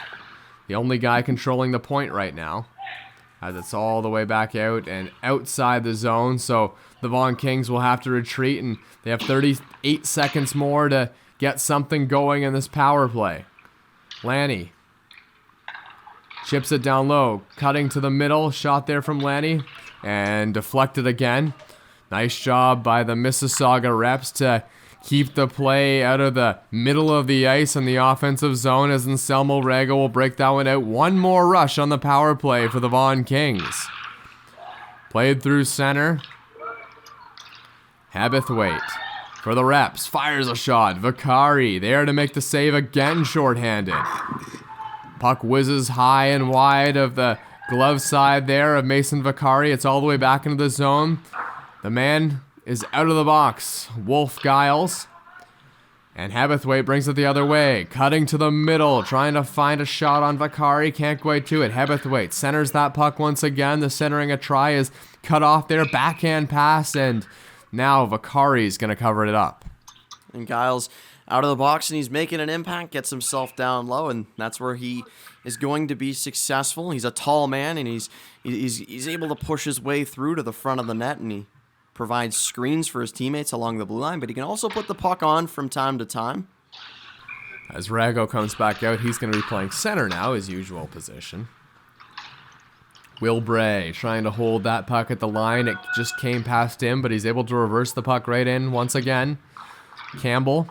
the only guy controlling the point right now, as it's all the way back out and outside the zone. So the Vaughan Kings will have to retreat, and they have 38 seconds more to get something going in this power play. Lanny chips it down low, cutting to the middle. Shot there from Lanny. And deflected again. Nice job by the Mississauga Reps to keep the play out of the middle of the ice in the offensive zone, as Anselmo Rego will break that one out. One more rush on the power play for the Vaughan Kings. Played through center. Hebethwaite for the Reps. Fires a shot. Vaccari there to make the save again, shorthanded. Puck whizzes high and wide of the glove side there of Mason Vaccari. It's all the way back into the zone. The man is out of the box. Wolf Giles. And Hebethwaite brings it the other way. Cutting to the middle. Trying to find a shot on Vaccari. Can't quite do it. Hebethwaite centers that puck once again. The centering a try is cut off there. Backhand pass. And now Vaccari's going to cover it up. And Giles out of the box, and he's making an impact, gets himself down low, and that's where he is going to be successful. He's a tall man, and he's able to push his way through to the front of the net, and he provides screens for his teammates along the blue line, but he can also put the puck on from time to time. As Rego comes back out, he's going to be playing center now, his usual position. Will Bray trying to hold that puck at the line. It just came past him, but he's able to reverse the puck right in once again. Campbell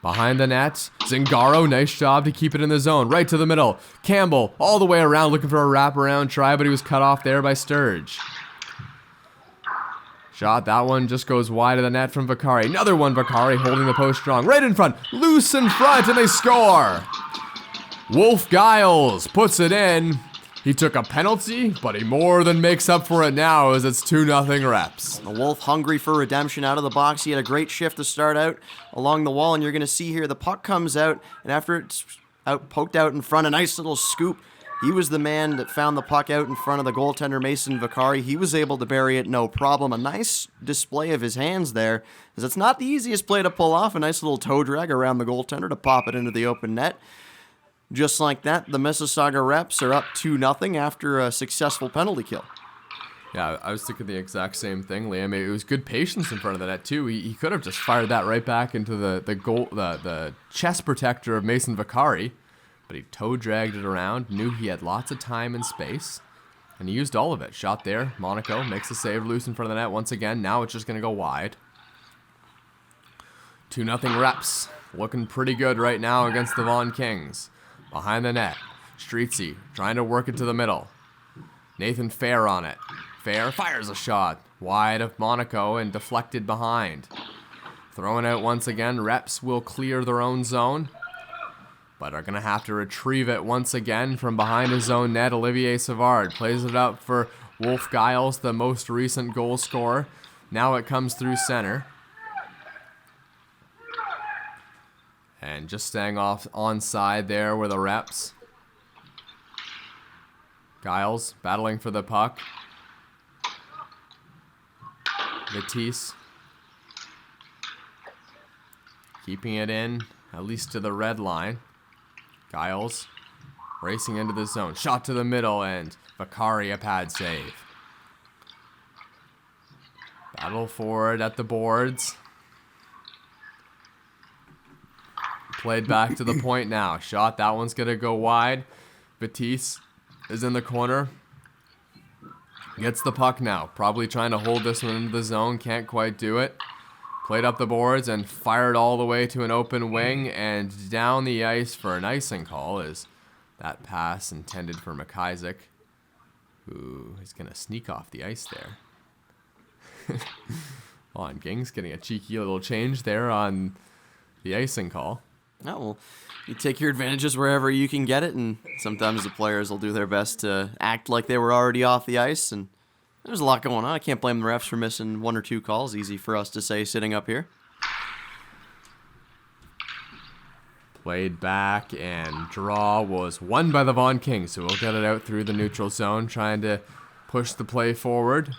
behind the net. Zingaro, nice job to keep it in the zone. Right to the middle. Campbell all the way around looking for a wraparound try, but he was cut off there by Sturge. Shot, that one just goes wide of the net from Vaccari. Another one, Vaccari holding the post strong. Right in front, loose in front, and they score. Wolf Giles puts it in. He took a penalty, but he more than makes up for it now as it's 2-0 Reps. The Wolf hungry for redemption out of the box. He had a great shift to start out along the wall, and you're going to see here the puck comes out, and after it's poked out in front, a nice little scoop. He was the man that found the puck out in front of the goaltender, Mason Vaccari. He was able to bury it, no problem. A nice display of his hands there, as it's not the easiest play to pull off. A nice little toe drag around the goaltender to pop it into the open net. Just like that, the Mississauga Reps are up 2-0 after a successful penalty kill. Yeah, I was thinking the exact same thing, Liam. It was good patience in front of the net too. He could have just fired that right back into the chest protector of Mason Vaccari, but he toe dragged it around. Knew he had lots of time and space, and he used all of it. Shot there. Monaco makes the save, loose in front of the net once again. Now it's just going to go wide. 2-0 Reps, looking pretty good right now against the Vaughan Kings. Behind the net, Streetsy trying to work it to the middle. Nathan Fair on it. Fair fires a shot. wide of Monaco and deflected behind. Thrown out once again. Reps will clear their own zone, but are going to have to retrieve it once again from behind his own net. Olivier Savard plays it up for Wolf Giles, the most recent goal scorer. Now it comes through center. And just staying off onside there were the Reps. Giles battling for the puck. Matisse keeping it in, at least to the red line. Giles racing into the zone. Shot to the middle, and Vaccari a pad save. Battle forward at the boards. Played back to the point now. Shot, that one's going to go wide. Matisse is in the corner. Gets the puck now. Probably trying to hold this one into the zone. Can't quite do it. Played up the boards and fired all the way to an open wing and down the ice for an icing call. Is that pass intended for McIsaac, who is going to sneak off the ice there. Vaughan Kings getting a cheeky little change there on the icing call. Oh, well, you take your advantages wherever you can get it, and sometimes the players will do their best to act like they were already off the ice, and there's a lot going on. I can't blame the refs for missing one or two calls. Easy for us to say sitting up here. Played back, and draw was won by the Vaughan Kings, who will get it out through the neutral zone, trying to push the play forward.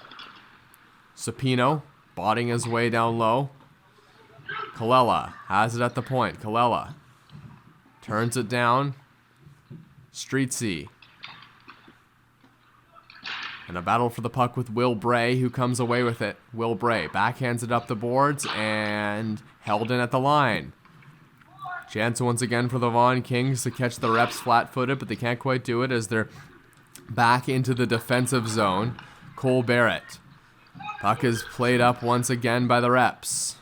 Supino botting his way down low. Kalela has it at the point. Kalela turns it down. Streetsy. And a battle for the puck with Will Bray, who comes away with it. Will Bray backhands it up the boards and held in at the line. Chance once again for the Vaughan Kings to catch the Reps flat-footed, but they can't quite do it as they're back into the defensive zone. Cole Barrett. Puck is played up once again by the Reps.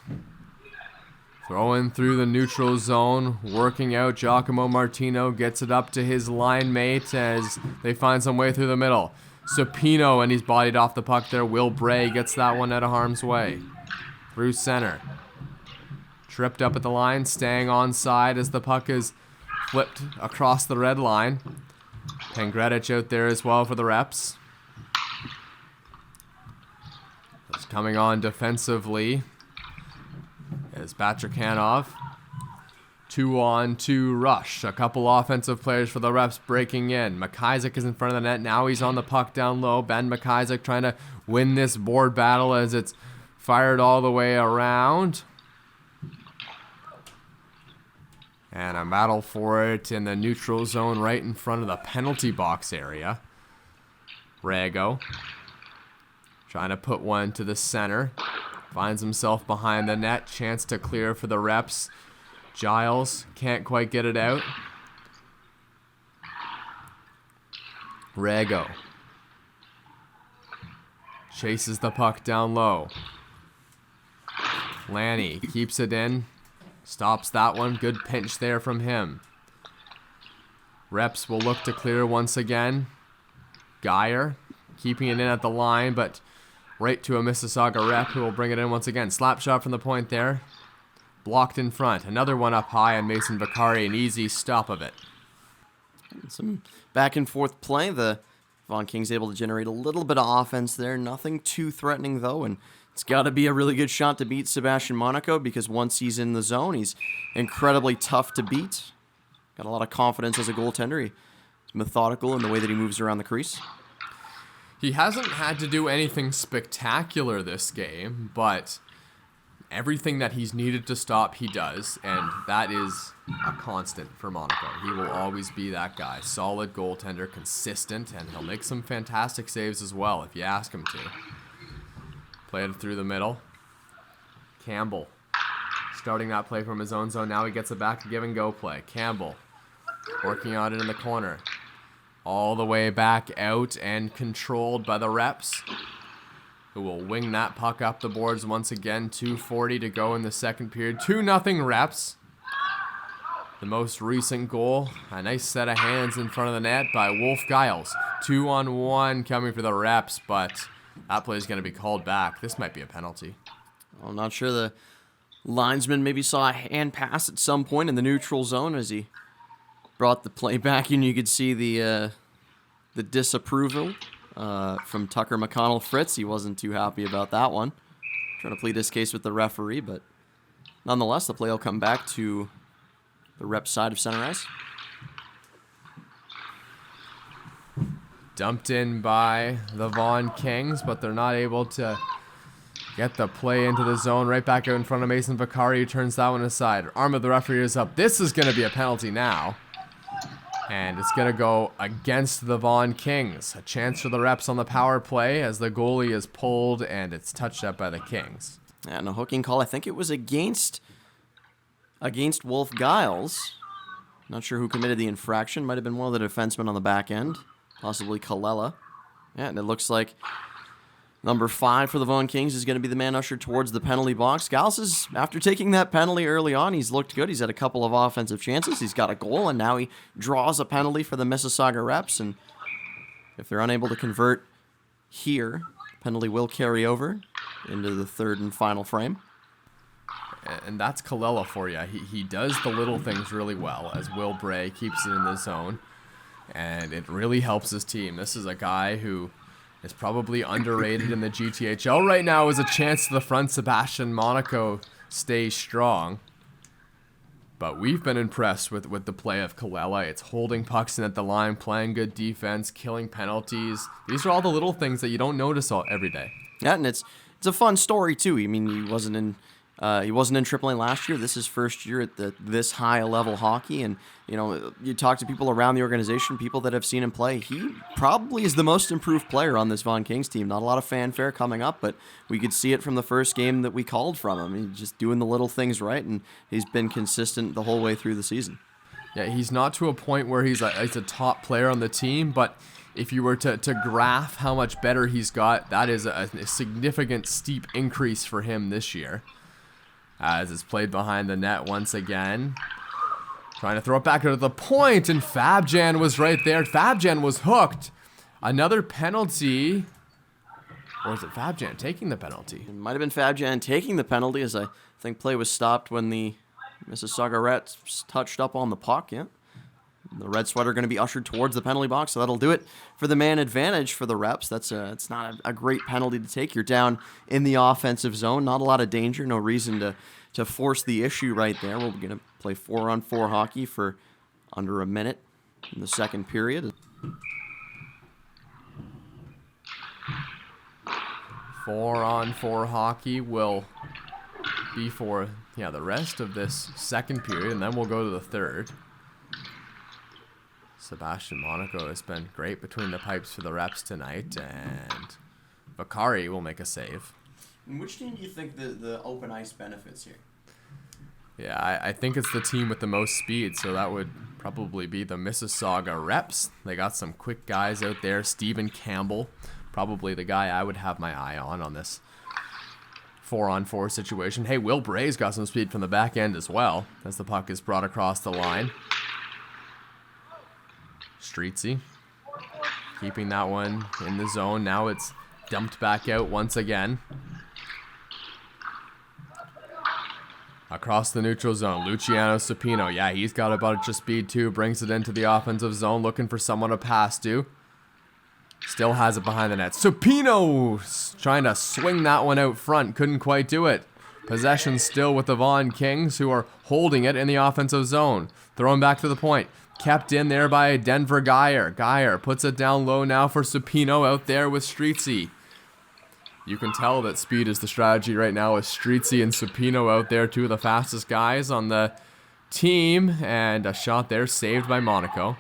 Throwing through the neutral zone, working out. Giacomo Martino gets it up to his line mate as they find some way through the middle. Supino, and he's bodied off the puck there. Will Bray gets that one out of harm's way. Through center. Tripped up at the line, staying onside as the puck is flipped across the red line. Pangretitsch out there as well for the Reps. It's coming on defensively is Batrakanov. 2-on-2 rush. A couple offensive players for the Reps breaking in. McIsaac is in front of the net. Now he's on the puck down low. Ben McIsaac trying to win this board battle as it's fired all the way around. And a battle for it in the neutral zone right in front of the penalty box area. Rego trying to put one to the center. Finds himself behind the net. Chance to clear for the Reps. Giles can't quite get it out. Rego chases the puck down low. Lanny keeps it in. Stops that one. Good pinch there from him. Reps will look to clear once again. Geyer keeping it in at the line, but right to a Mississauga Rep who will bring it in once again. Slap shot from the point there. Blocked in front. Another one up high on Mason Vaccari. An easy stop of it. Some back and forth play. The Vaughan Kings able to generate a little bit of offense there. Nothing too threatening though, and it's got to be a really good shot to beat Sebastian Monaco because once he's in the zone, he's incredibly tough to beat. Got a lot of confidence as a goaltender. He's methodical in the way that he moves around the crease. He hasn't had to do anything spectacular this game, but everything that he's needed to stop, he does, and that is a constant for Monaco. He will always be that guy. Solid goaltender, consistent, and he'll make some fantastic saves as well if you ask him to. Played it through the middle. Campbell starting that play from his own zone. Now he gets it back to give and go play. Campbell working on it in the corner. All the way back out and controlled by the Reps, who will wing that puck up the boards once again. 2:40 to go in the second period. 2-0 Reps. The most recent goal. A nice set of hands in front of the net by Wolf Giles. 2-on-1 coming for the Reps, but that play is going to be called back. This might be a penalty. I'm not sure the linesman maybe saw a hand pass at some point in the neutral zone as he brought the play back, and you could see the disapproval from Tucker McConnell Fritz. He wasn't too happy about that one. Trying to plead his case with the referee, but nonetheless, the play will come back to the Reps side of center ice. Dumped in by the Vaughan Kings, but they're not able to get the play into the zone. Right back out in front of Mason Vaccari, who turns that one aside. Arm of the referee is up. This is going to be a penalty now. And it's going to go against the Vaughan Kings. A chance for the Reps on the power play as the goalie is pulled and it's touched up by the Kings. And a hooking call, I think it was against Wolf Giles. Not sure who committed the infraction. Might have been one of the defensemen on the back end. Possibly Kalela. Yeah, and it looks like number 5 for the Vaughan Kings is going to be the man ushered towards the penalty box. Giles is, after taking that penalty early on, he's looked good. He's had a couple of offensive chances. He's got a goal, and now he draws a penalty for the Mississauga Reps. And if they're unable to convert here, penalty will carry over into the third and final frame. And that's Kalela for you. He does the little things really well as Will Bray keeps it in the zone. And it really helps his team. This is a guy who is probably underrated in the GTHL right now. Is a chance to the front. Sebastian Monaco stays strong. But we've been impressed with the play of Kalela. It's holding pucks in at the line, playing good defense, killing penalties. These are all the little things that you don't notice every day. Yeah, and it's a fun story too. I mean, he wasn't in AAA last year. This is his first year at this high level hockey, and you talk to people around the organization, people that have seen him play. He probably is the most improved player on this Vaughan Kings team. Not a lot of fanfare coming up, but we could see it from the first game that we called from him. He's just doing the little things right, and he's been consistent the whole way through the season. Yeah, he's not to a point where he's a top player on the team, but if you were to graph how much better he's got, that is a significant, steep increase for him this year. As it's played behind the net once again. Trying to throw it back to the point, and Fabjan was right there. Fabjan was hooked. Another penalty. Or is it Fabjan taking the penalty? It might have been Fabjan taking the penalty, as I think play was stopped when the Mississauga Reps touched up on the puck, yeah. The red sweater going to be ushered towards the penalty box, so that'll do it for the man advantage for the Reps. It's not a great penalty to take. You're down in the offensive zone, not a lot of danger, no reason to force the issue right there. We're going to play 4-on-4 hockey for under a minute in the second period. 4-on-4 hockey will be for the rest of this second period, and then we'll go to the third. Sebastian Monaco has been great between the pipes for the Reps tonight, and Vaccari will make a save. And which team do you think the open ice benefits here? Yeah, I think it's the team with the most speed, so that would probably be the Mississauga Reps. They got some quick guys out there. Stephen Campbell, probably the guy I would have my eye on this 4-on-4 situation. Hey, Will Bray's got some speed from the back end as well, as the puck is brought across the line. Streetsy keeping that one in the zone. Now it's dumped back out once again. Across the neutral zone, Luciano Supino. Yeah, he's got a bunch of speed too. Brings it into the offensive zone, looking for someone to pass to. Still has it behind the net. Supino trying to swing that one out front. Couldn't quite do it. Possession still with the Vaughan Kings, who are holding it in the offensive zone. Throwing back to the point. Kept in there by Denver Geyer. Geyer puts it down low now for Supino out there with Streetsy. You can tell that speed is the strategy right now with Streetsy and Supino out there, two of the fastest guys on the team. And a shot there saved by Monaco.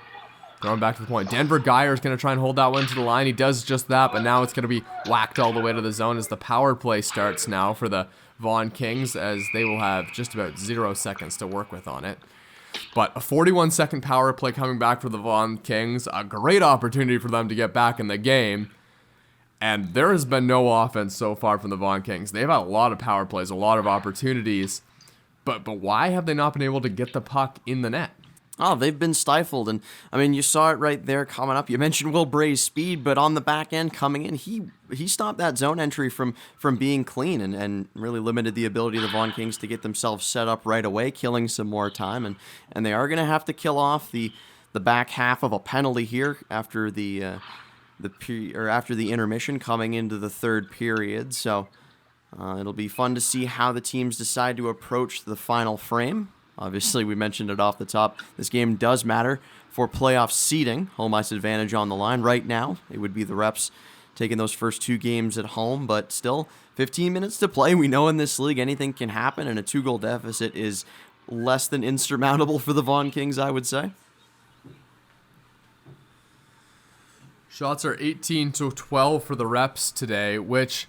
Throwing back to the point. Denver Geyer is going to try and hold that one to the line. He does just that, but now it's going to be whacked all the way to the zone as the power play starts now for the Vaughan Kings, as they will have just about 0 seconds to work with on it. But a 41-second power play coming back for the Vaughan Kings. A great opportunity for them to get back in the game. And there has been no offense so far from the Vaughan Kings. They've had a lot of power plays, a lot of opportunities. But why have they not been able to get the puck in the net? Oh, they've been stifled, and I mean, you saw it right there coming up. You mentioned Will Bray's speed, but on the back end coming in, he stopped that zone entry from being clean and really limited the ability of the Vaughan Kings to get themselves set up right away, killing some more time, and they are going to have to kill off the back half of a penalty here after the intermission coming into the third period. So it'll be fun to see how the teams decide to approach the final frame. Obviously, we mentioned it off the top. This game does matter for playoff seeding. Home ice advantage on the line. Right now, it would be the Reps taking those first 2 games at home, but still 15 minutes to play. We know in this league anything can happen, and a 2-goal deficit is less than insurmountable for the Vaughan Kings, I would say. Shots are 18-12 for the Reps today, which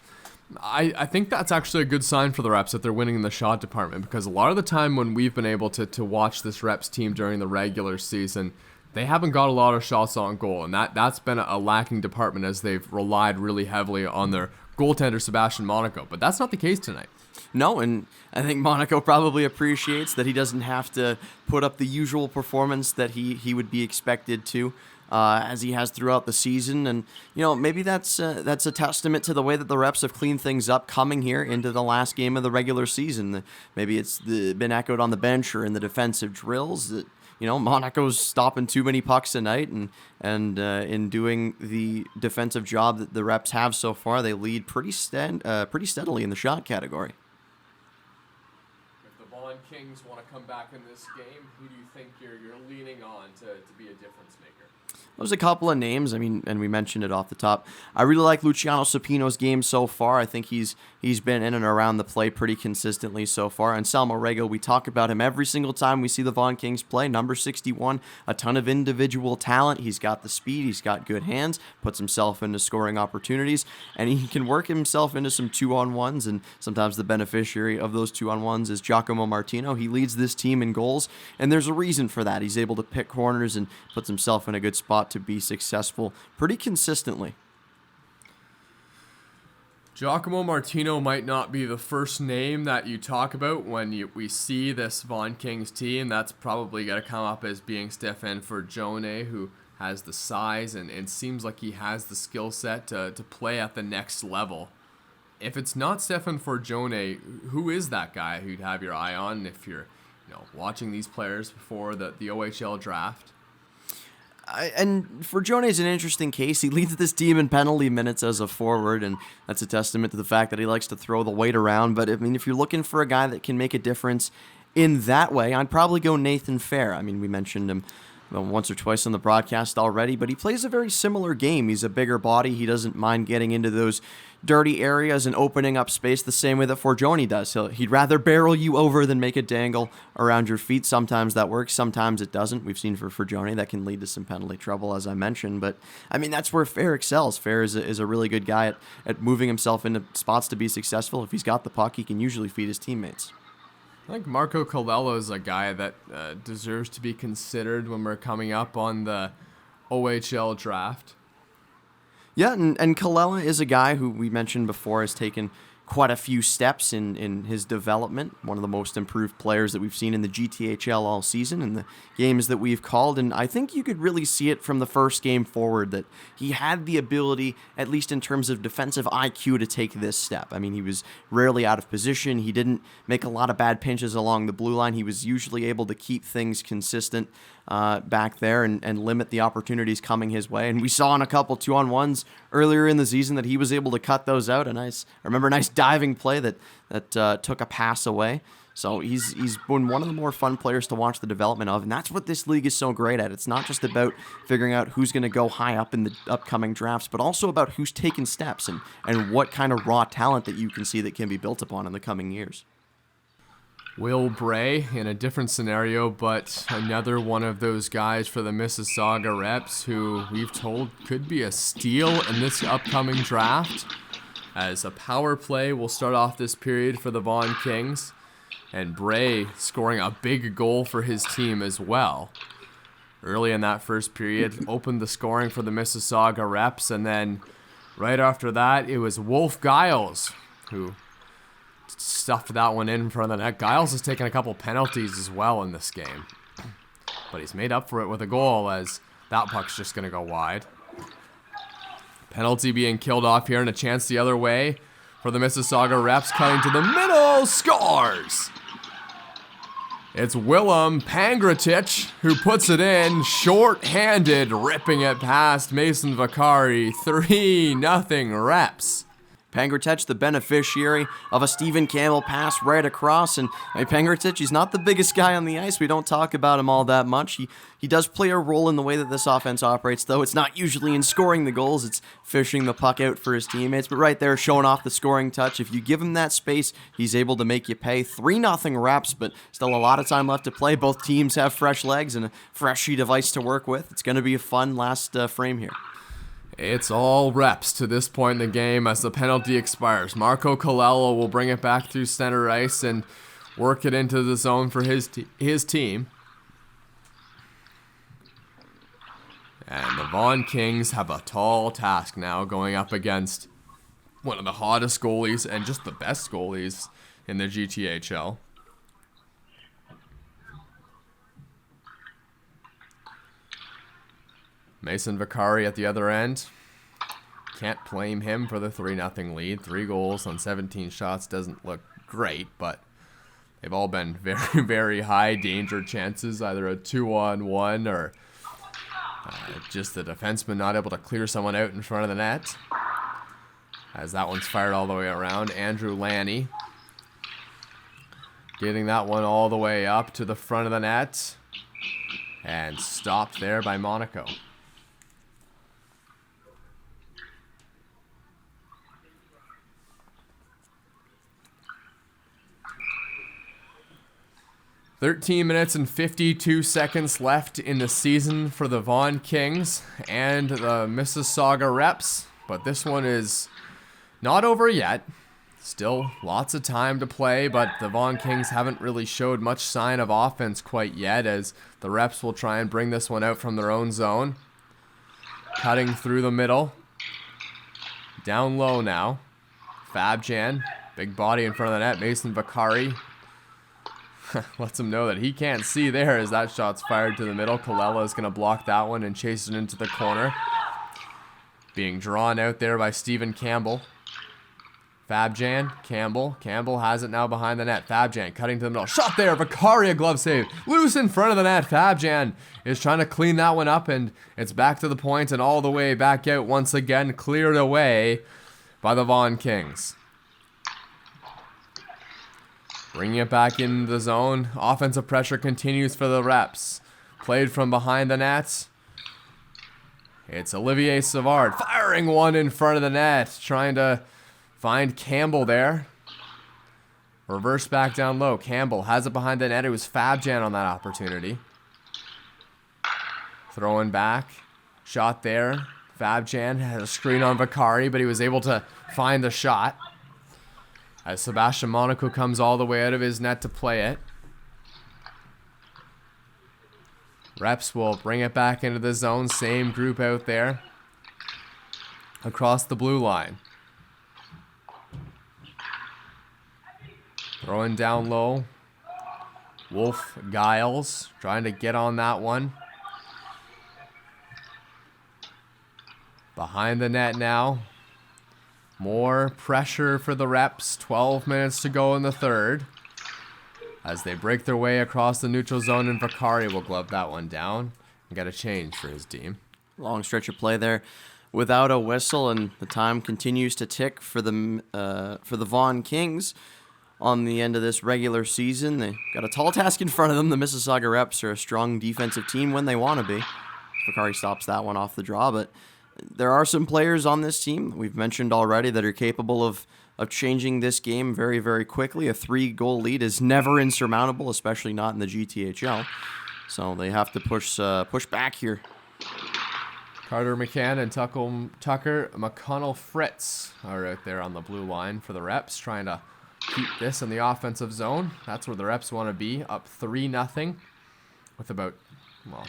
I think that's actually a good sign for the Reps that they're winning in the shot department, because a lot of the time when we've been able to watch this Reps team during the regular season, they haven't got a lot of shots on goal, and that's been a lacking department as they've relied really heavily on their goaltender Sebastian Monaco, but that's not the case tonight. No, and I think Monaco probably appreciates that he doesn't have to put up the usual performance that he would be expected to. As he has throughout the season, and maybe that's a testament to the way that the Reps have cleaned things up coming here into the last game of the regular season. Maybe it's been echoed on the bench or in the defensive drills that Monaco's stopping too many pucks a night, and in doing the defensive job that the Reps have so far, they lead pretty steadily in the shot category. If the Vaughan Kings want to come back in this game, who do you think you're leaning on to be a difference maker? There's a couple of names, and we mentioned it off the top. I really like Luciano Supino's game so far. I think he's been in and around the play pretty consistently so far. Anselmo Rego, we talk about him every single time we see the Vaughan Kings play. Number 61, a ton of individual talent. He's got the speed, he's got good hands, puts himself into scoring opportunities, and he can work himself into some 2-on-1s, and sometimes the beneficiary of those 2-on-1s is Giacomo Martino. He leads this team in goals, and there's a reason for that. He's able to pick corners and puts himself in a good spot to be successful pretty consistently. Giacomo Martino might not be the first name that you talk about when we see this Vaughan Kings team. That's probably going to come up as being Stefan Forgione, who has the size and seems like he has the skill set to play at the next level. If it's not Stefan Forgione, who is that guy who'd have your eye on if you're watching these players before the OHL draft? And Forgione is an interesting case. He leads this team in penalty minutes as a forward, and that's a testament to the fact that he likes to throw the weight around. But, I mean, if you're looking for a guy that can make a difference in that way, I'd probably go Nathan Fair. I mean, we mentioned him once or twice on the broadcast already, but he plays a very similar game. He's a bigger body. He doesn't mind getting into those dirty areas and opening up space the same way that Forgione does. He'd rather barrel you over than make a dangle around your feet. Sometimes that works, sometimes it doesn't. We've seen for Forgione that can lead to some penalty trouble, as I mentioned. But, I mean, that's where Fair excels. Fair is a really good guy at moving himself into spots to be successful. If he's got the puck, he can usually feed his teammates. I think Marco Colello is a guy that deserves to be considered when we're coming up on the OHL draft. Yeah, and Colella is a guy who we mentioned before has taken quite a few steps in his development. One of the most improved players that we've seen in the GTHL all season in the games that we've called. And I think you could really see it from the first game forward that he had the ability, at least in terms of defensive IQ, to take this step. I mean, he was rarely out of position. He didn't make a lot of bad pinches along the blue line. He was usually able to keep things consistent back there and limit the opportunities coming his way. And we saw in a couple 2-on-1s earlier in the season that he was able to cut those out. I remember a nice diving play that took a pass away. So he's been one of the more fun players to watch the development of, and that's what this league is so great at. It's not just about figuring out who's going to go high up in the upcoming drafts, but also about who's taking steps and what kind of raw talent that you can see that can be built upon in the coming years. Will Bray in a different scenario, but another one of those guys for the Mississauga Reps who we've told could be a steal in this upcoming draft. As a power play will start off this period for the Vaughan Kings, and Bray scoring a big goal for his team as well. Early in that first period, opened the scoring for the Mississauga Reps, and then right after that, it was Wolf Giles who stuffed that one in front of the net. Giles has taken a couple penalties as well in this game. But he's made up for it with a goal, as that puck's just going to go wide. Penalty being killed off here, and a chance the other way for the Mississauga Reps, cutting to the middle, scores! It's Willem Pangretitsch who puts it in, short-handed, ripping it past Mason Vaccari. 3-0 Reps. Pangretitsch, the beneficiary of a Stephen Campbell pass right across. And Pangretitsch, he's not the biggest guy on the ice. We don't talk about him all that much. He does play a role in the way that this offense operates, though. It's not usually in scoring the goals. It's fishing the puck out for his teammates. But right there, showing off the scoring touch. If you give him that space, he's able to make you pay. 3-0 Reps, but still a lot of time left to play. Both teams have fresh legs and a fresh sheet of ice to work with. It's going to be a fun last frame here. It's all Reps to this point in the game as the penalty expires. Marco Colella will bring it back through center ice and work it into the zone for his team. And the Vaughan Kings have a tall task now, going up against one of the hottest goalies and just the best goalies in the GTHL. Mason Vaccari at the other end. Can't blame him for the 3-0 lead. 3 goals on 17 shots doesn't look great, but they've all been very, very high danger chances, either a 2-on-1 or just the defenseman not able to clear someone out in front of the net. As that one's fired all the way around. Andrew Lanny getting that one all the way up to the front of the net. And stopped there by Monaco. "13 minutes and 52 seconds left in the season for the Vaughan Kings and the Mississauga Reps, but this one is not over yet. Still lots of time to play, but the Vaughan Kings haven't really showed much sign of offense quite yet, as the Reps will try and bring this one out from their own zone. Cutting through the middle. Down low now. Fabjan, big body in front of the net. Mason Vaccari lets him know that he can't see there as that shot's fired to the middle. Colella is going to block that one and chase it into the corner. Being drawn out there by Stephen Campbell. Fabjan, Campbell has it now behind the net. Fabjan cutting to the middle. Shot there, Vaccari, a glove save. Loose in front of the net. Fabjan is trying to clean that one up, and it's back to the point and all the way back out once again. Cleared away by the Vaughan Kings. Bringing it back into the zone. Offensive pressure continues for the Reps. Played from behind the net. It's Olivier Savard firing one in front of the net. Trying to find Campbell there. Reverse back down low. Campbell has it behind the net. It was Fabjan on that opportunity. Throwing back. Shot there. Fabjan had a screen on Vaccari, but he was able to find the shot. As Sebastian Monaco comes all the way out of his net to play it. Reps will bring it back into the zone. Same group out there. Across the blue line. Throwing down low. Wolf Giles trying to get on that one. Behind the net now. More pressure for the Reps. 12 minutes to go in the third. As they break their way across the neutral zone, and Vaccari will glove that one down and get a change for his team. Long stretch of play there without a whistle, and the time continues to tick for the Vaughan Kings on the end of this regular season. They got a tall task in front of them. The Mississauga Reps are a strong defensive team when they want to be. Vaccari stops that one off the draw, but there are some players on this team we've mentioned already that are capable of changing this game very, very quickly. A 3-goal lead is never insurmountable, especially not in the GTHL. So they have to push back here. Carter McCann and Tucker McConnell Fritz are out there on the blue line for the Reps, trying to keep this in the offensive zone. That's where the Reps want to be, up 3-0 with about,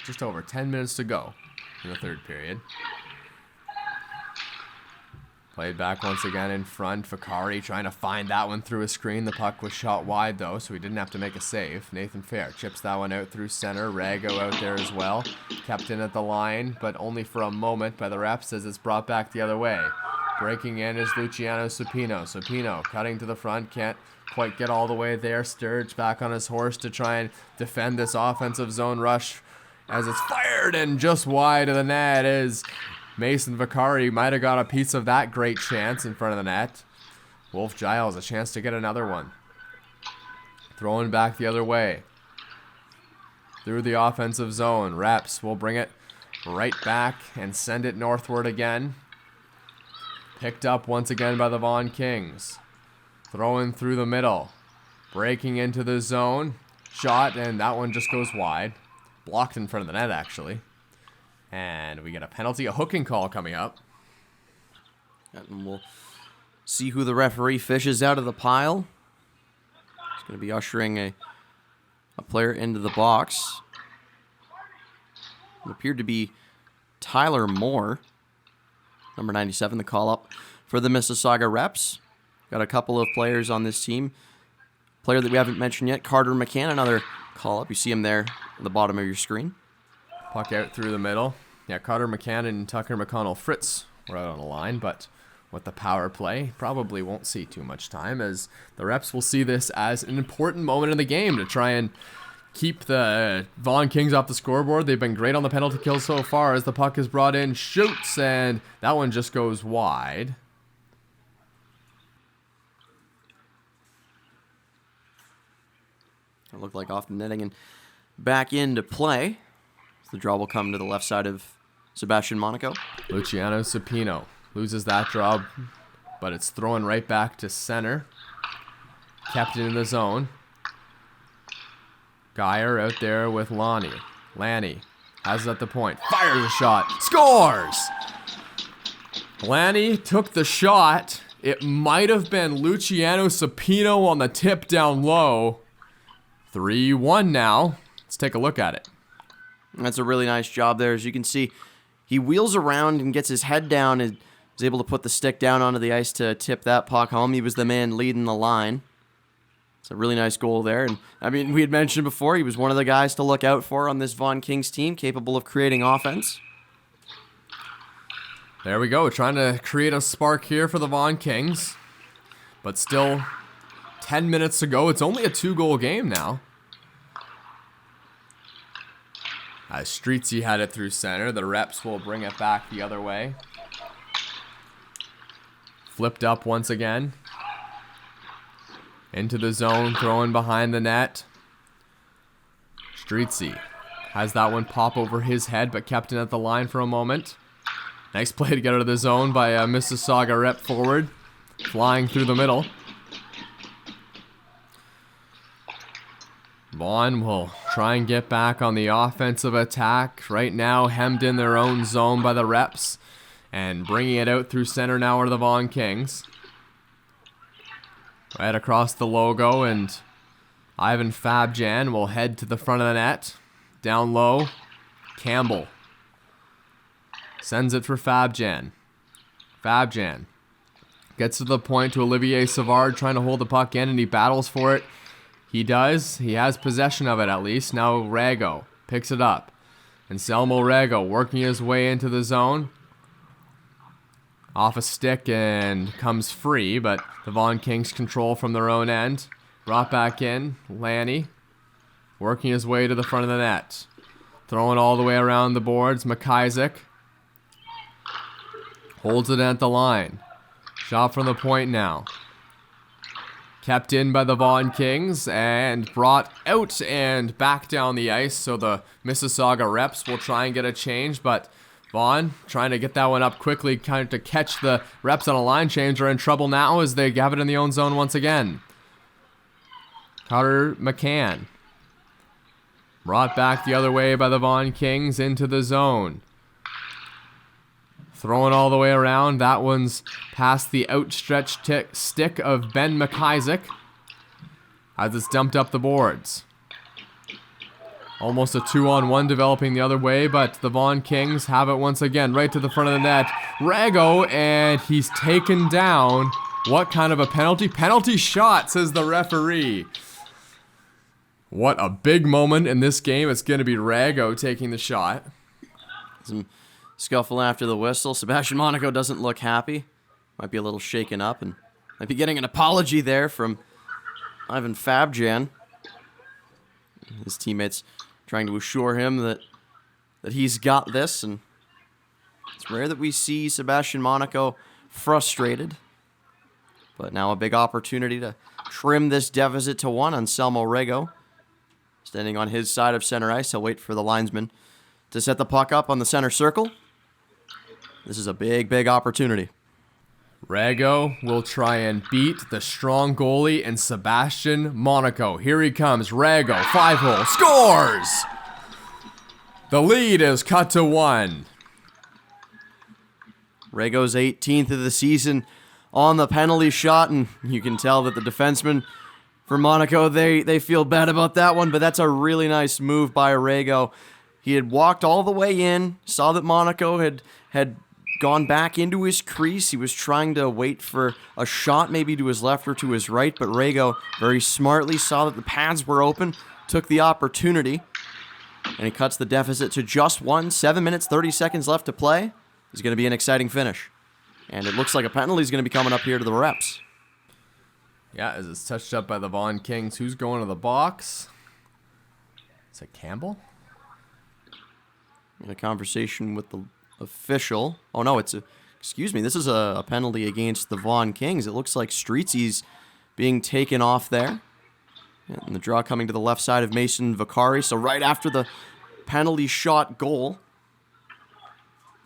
just over 10 minutes to go in the third period. Played back once again in front. Vaccari trying to find that one through a screen. The puck was shot wide though, so he didn't have to make a save. Nathan Fair chips that one out through center. Rego out there as well. Kept in at the line, but only for a moment by the Reps as it's brought back the other way. Breaking in is Luciano Supino. Supino cutting to the front. Can't quite get all the way there. Sturge back on his horse to try and defend this offensive zone rush as it's fired and just wide of the net is Mason Vaccari. Might have got a piece of that great chance in front of the net. Wolf Giles a chance to get another one. Throwing back the other way. Through the offensive zone. Reps will bring it right back and send it northward again. Picked up once again by the Vaughan Kings. Throwing through the middle. Breaking into the zone. Shot, and that one just goes wide. Blocked in front of the net, actually. And we get a penalty, a hooking call coming up. And we'll see who the referee fishes out of the pile. He's going to be ushering a player into the box. It appeared to be Tyler Moore. Number 97, the call-up for the Mississauga Reps. Got a couple of players on this team. Player that we haven't mentioned yet, Carter McCann, another call-up. You see him there at the bottom of your screen. Puck out through the middle. Yeah, Carter McCann and Tucker McConnell Fritz were out on the line, but with the power play, probably won't see too much time as the Reps will see this as an important moment in the game to try and keep the Vaughan Kings off the scoreboard. They've been great on the penalty kill so far as the puck is brought in, shoots, and that one just goes wide. It looked like off the netting and back into play. The draw will come to the left side of Sebastian Monaco. Luciano Supino loses that draw, but it's thrown right back to center. Kept it in the zone. Geyer out there with Lanny. Lanny has it at the point. Fires a shot. Scores! Lanny took the shot. It might have been Luciano Supino on the tip down low. 3-1 now. Let's take a look at it. That's a really nice job there. As you can see, he wheels around and gets his head down and is able to put the stick down onto the ice to tip that puck home. He was the man leading the line. It's a really nice goal there. And I mean, we had mentioned before, he was one of the guys to look out for on this Vaughan Kings team, capable of creating offense. There we go, trying to create a spark here for the Vaughan Kings. But still, 10 minutes to go. It's only a 2-goal game now. As Streetsy had it through center, the Reps will bring it back the other way. Flipped up once again. Into the zone, throwing behind the net. Streetsy has that one pop over his head, but kept it at the line for a moment. Nice play to get out of the zone by a Mississauga Rep forward. Flying through the middle. Vaughan will try and get back on the offensive attack. Right now, hemmed in their own zone by the Reps. And bringing it out through center now are the Vaughan Kings. Right across the logo, and Ivan Fabjan will head to the front of the net. Down low, Campbell sends it for Fabjan. Fabjan gets to the point to Olivier Savard, trying to hold the puck in, and he battles for it. He does. He has possession of it at least. Now Rego picks it up. Anselmo Rego working his way into the zone. Off a stick and comes free, but the Vaughan Kings control from their own end. Brought back in. Lanny working his way to the front of the net. Throwing all the way around the boards. McIsaac holds it at the line. Shot from the point now. Kept in by the Vaughan Kings and brought out and back down the ice. So the Mississauga Reps will try and get a change, but Vaughan trying to get that one up quickly, kind of to catch the Reps on a line change, are in trouble now as they have it in the own zone once again. Carter McCann brought back the other way by the Vaughan Kings into the zone. Throwing all the way around. That one's past the outstretched stick of Ben McIsaac as it's dumped up the boards. Almost a 2-on-1 developing the other way, but the Vaughan Kings have it once again right to the front of the net. Rego, and he's taken down. What kind of a penalty? Penalty shot, says the referee. What a big moment in this game. It's going to be Rego taking the shot. Some scuffle after the whistle. Sebastian Monaco doesn't look happy. Might be a little shaken up and might be getting an apology there from Ivan Fabjan. His teammates trying to assure him that he's got this, and it's rare that we see Sebastian Monaco frustrated. But now a big opportunity to trim this deficit to 1. Anselmo Rego standing on his side of center ice. He'll wait for the linesman to set the puck up on the center circle. This is a big, big opportunity. Rego will try and beat the strong goalie and Sebastian Monaco. Here he comes. Rego, 5-hole, scores! The lead is cut to 1. Rego's 18th of the season on the penalty shot, and you can tell that the defensemen for Monaco, they feel bad about that one, but that's a really nice move by Rego. He had walked all the way in, saw that Monaco had gone back into his crease. He was trying to wait for a shot maybe to his left or to his right, but Rego very smartly saw that the pads were open, took the opportunity, and he cuts the deficit to just 1. 7 minutes, 30 seconds left to play. It's going to be an exciting finish. And it looks like a penalty is going to be coming up here to the Reps. Yeah, as it's touched up by the Vaughan Kings. Who's going to the box? Is it Campbell? In a conversation with the official. Oh no, excuse me, this is a penalty against the Vaughan Kings. It looks like Streetsy's being taken off there. And the draw coming to the left side of Mason Vaccari. So right after the penalty shot goal,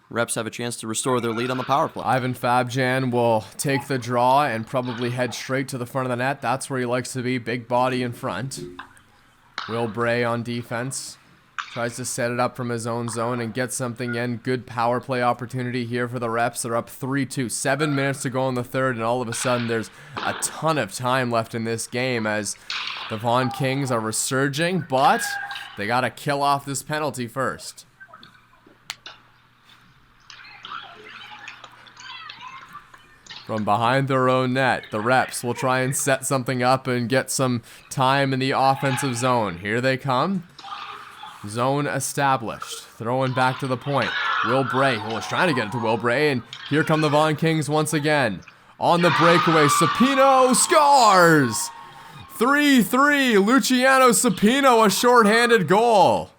Reps have a chance to restore their lead on the power play. Ivan Fabjan will take the draw and probably head straight to the front of the net. That's where he likes to be, big body in front. Will Bray on defense. Tries to set it up from his own zone and get something in. Good power play opportunity here for the Reps. They're up 3-2. 7 minutes to go in the third, and all of a sudden there's a ton of time left in this game as the Vaughan Kings are resurging, but they got to kill off this penalty first. From behind their own net, the Reps will try and set something up and get some time in the offensive zone. Here they come. Zone established. Throwing back to the point. Will Bray, who was trying to get it to Will Bray, and here come the Vaughan Kings once again. On the breakaway, Supino scores! 3-3, Luciano Supino, a shorthanded goal.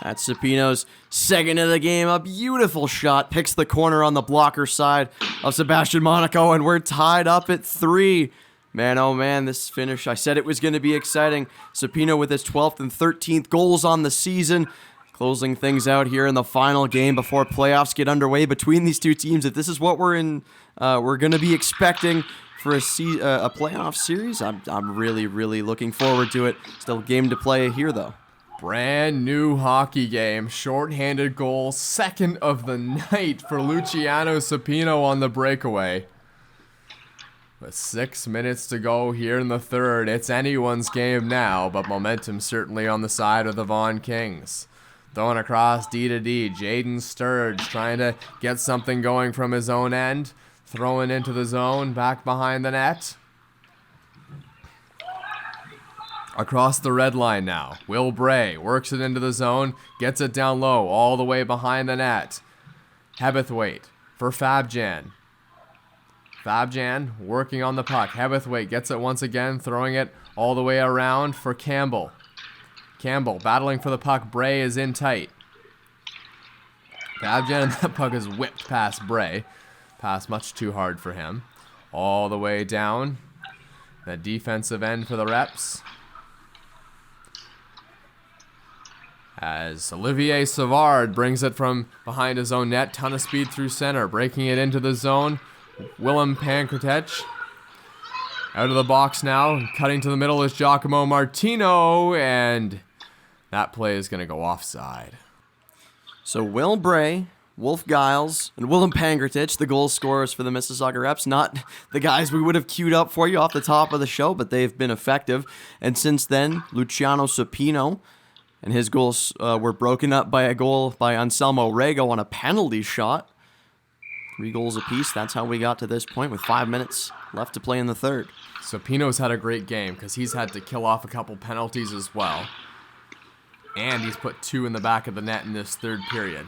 That's Supino's second of the game. A beautiful shot. Picks the corner on the blocker side of Sebastian Monaco, and we're tied up at 3. Man, oh man, this finish, I said it was going to be exciting. Supino with his 12th and 13th goals on the season. Closing things out here in the final game before playoffs get underway between these two teams. If this is what we're going to be expecting for a playoff series, I'm really, really looking forward to it. Still a game to play here, though. Brand new hockey game. Shorthanded goal. Second of the night for Luciano Supino on the breakaway. With 6 minutes to go here in the third. It's anyone's game now, but momentum certainly on the side of the Vaughan Kings. Throwing across D to D. Jaden Sturge trying to get something going from his own end. Throwing into the zone, back behind the net. Across the red line now. Will Bray works it into the zone, gets it down low, all the way behind the net. Hebethwaite for Fabjan. Fabjan working on the puck. Hebethwaite gets it once again, throwing it all the way around for Campbell. Campbell battling for the puck. Bray is in tight. Fabjan, and that puck is whipped past Bray. Pass much too hard for him. All the way down. The defensive end for the Reps. As Olivier Savard brings it from behind his own net. Ton of speed through center. Breaking it into the zone. Willem Pangretitsch. Out of the box now. Cutting to the middle is Giacomo Martino. And that play is going to go offside. So Will Bray Wolf Giles and Willem Pangretitsch, the goal scorers for the Mississauga Reps. Not the guys we would have queued up for you off the top of the show, but they've been effective. And since then, Luciano Supino and his goals were broken up by a goal by Anselmo Rego on a penalty shot. 3 goals apiece. That's how we got to this point with 5 minutes left to play in the third. Supino's had a great game because he's had to kill off a couple penalties as well. And he's put 2 in the back of the net in this third period.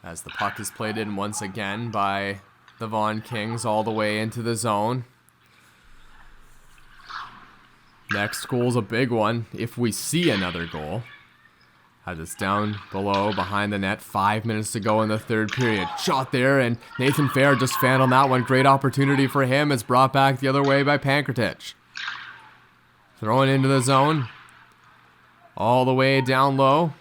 As the puck is played in once again by the Vaughan Kings all the way into the zone. Next goal's a big one if we see another goal. As it's down below behind the net, 5 minutes to go in the third period. Shot there, and Nathan Fair just fanned on that one. Great opportunity for him. It's brought back the other way by Pangretitsch. Throwing into the zone. All the way down low.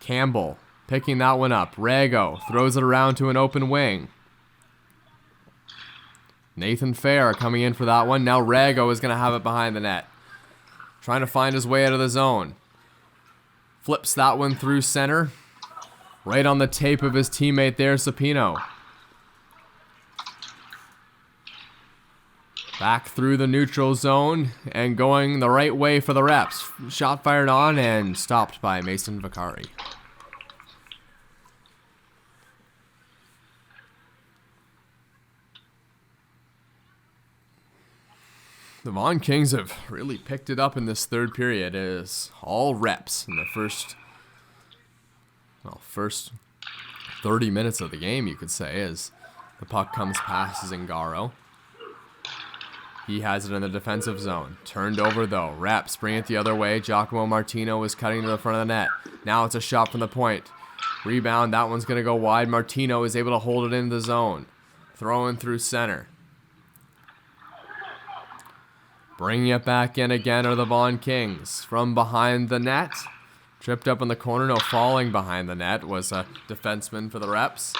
Campbell picking that one up. Rego throws it around to an open wing. Nathan Fair coming in for that one. Now Rego is going to have it behind the net. Trying to find his way out of the zone. Flips that one through center. Right on the tape of his teammate there, Supino. Back through the neutral zone and going the right way for the Reps. Shot fired on and stopped by Mason Vaccari. The Vaughan Kings have really picked it up in this third period. It is all Reps in the first 30 minutes of the game, you could say, as the puck comes past Zingaro. He has it in the defensive zone. Turned over, though. Reps bring it the other way. Giacomo Martino is cutting to the front of the net. Now it's a shot from the point. Rebound. That one's going to go wide. Martino is able to hold it in the zone. Throwing through center. Bringing it back in again are the Vaughan Kings. From behind the net. Tripped up in the corner. No, falling behind the net was a defenseman for the Reps.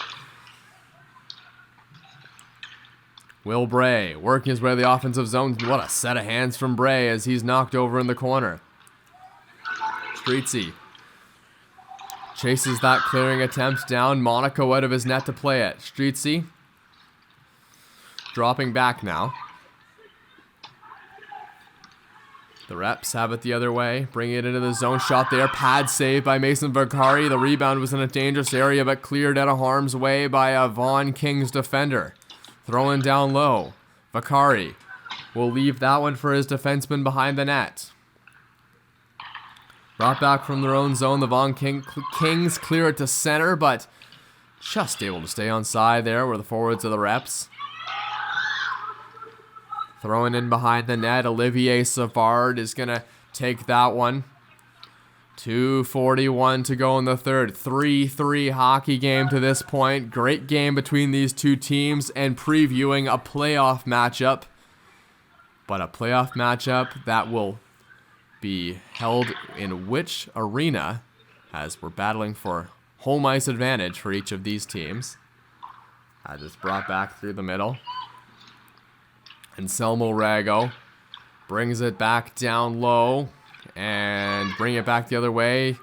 Will Bray working his way to the offensive zone. What a set of hands from Bray as he's knocked over in the corner. Streetsy chases that clearing attempt down. Monaco out of his net to play it. Streetsy dropping back now. The Reps have it the other way. Bring it into the zone. Shot there. Pad save by Mason Vaccari. The rebound was in a dangerous area but cleared out of harm's way by a Vaughan Kings defender. Throwing down low. Vaccari will leave that one for his defenseman behind the net. Brought back from their own zone. The Vaughan Kings clear it to center, but just able to stay on side there were the forwards of the Reps. Throwing in behind the net. Olivier Savard is going to take that one. 2:41 to go in the third. 3-3 hockey game to this point. Great game between these two teams and previewing a playoff matchup. But a playoff matchup that will be held in which arena, as we're battling for home ice advantage for each of these teams. That is brought back through the middle. Anselmo Rego brings it back down low. And bring it back the other way.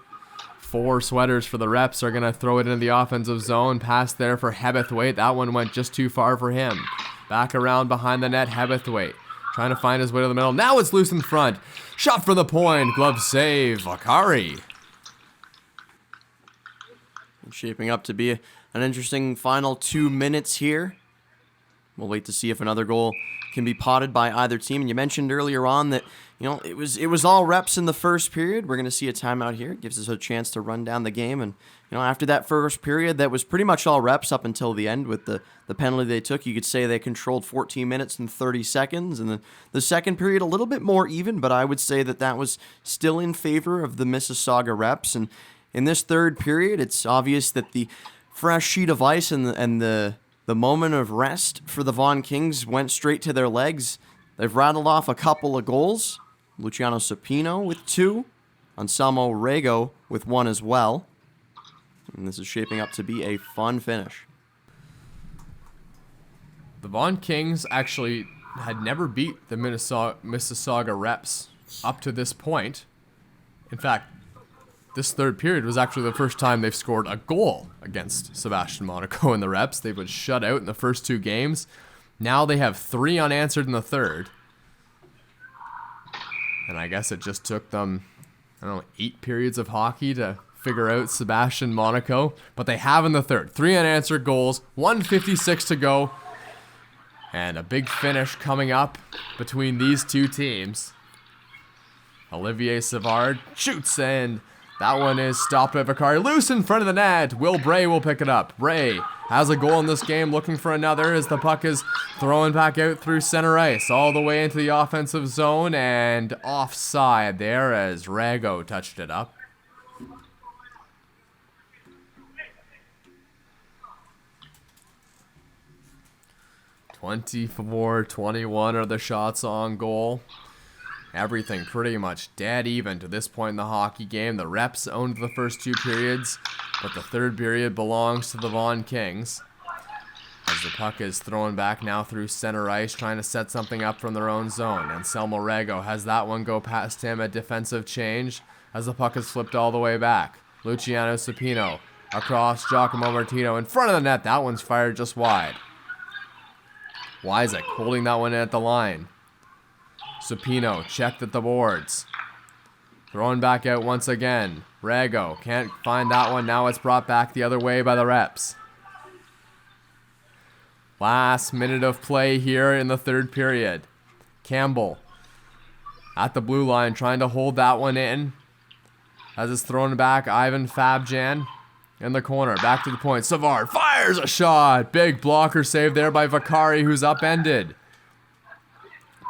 4 sweaters for the Reps are going to throw it into the offensive zone. Pass there for Hebethwaite. That one went just too far for him. Back around behind the net, Hebethwaite. Trying to find his way to the middle. Now it's loose in front. Shot for the point. Glove save. Vaccari. Shaping up to be an interesting final 2 minutes here. We'll wait to see if another goal can be potted by either team. And you mentioned earlier on that, it was all Reps in the first period. We're going to see a timeout here. It gives us a chance to run down the game. And, after that first period, that was pretty much all Reps up until the end with the penalty they took. You could say they controlled 14 minutes and 30 seconds. And the second period, a little bit more even, but I would say that was still in favor of the Mississauga Reps. And in this third period, it's obvious that the fresh sheet of ice and the moment of rest for the Vaughan Kings went straight to their legs. They've rattled off a couple of goals. Luciano Supino with 2. Anselmo Rego with 1 as well. And this is shaping up to be a fun finish. The Vaughan Kings actually had never beat the Mississauga Reps up to this point. In fact, this third period was actually the first time they've scored a goal against Sebastian Monaco and the Reps. They've been shut out in the first 2 games. Now they have 3 unanswered in the third. And I guess it just took them, 8 periods of hockey to figure out Sebastian Monaco. But they have in the third. 3 unanswered goals, 1:56 to go. And a big finish coming up between these 2 teams. Olivier Savard shoots, and that one is stopped by Vaccari. Loose in front of the net. Bray will pick it up. Bray has a goal in this game, looking for another as the puck is thrown back out through center ice, all the way into the offensive zone, and offside there as Rego touched it up. (24-21) are the shots on goal. Everything pretty much dead even to this point in the hockey game. The Reps owned the first 2 periods, but the third period belongs to the Vaughan Kings. As the puck is thrown back now through center ice, trying to set something up from their own zone. Anselmo Rego has that one go past him, a defensive change as the puck is flipped all the way back. Luciano Supino across Giacomo Martino in front of the net. That one's fired just wide. Wyzek holding that one in at the line. Supino checked at the boards. Thrown back out once again. Rego can't find that one. Now it's brought back the other way by the Reps. Last minute of play here in the third period. Campbell at the blue line trying to hold that one in. As it's thrown back, Ivan Fabjan in the corner. Back to the point. Savard fires a shot. Big blocker save there by Vaccari, who's upended.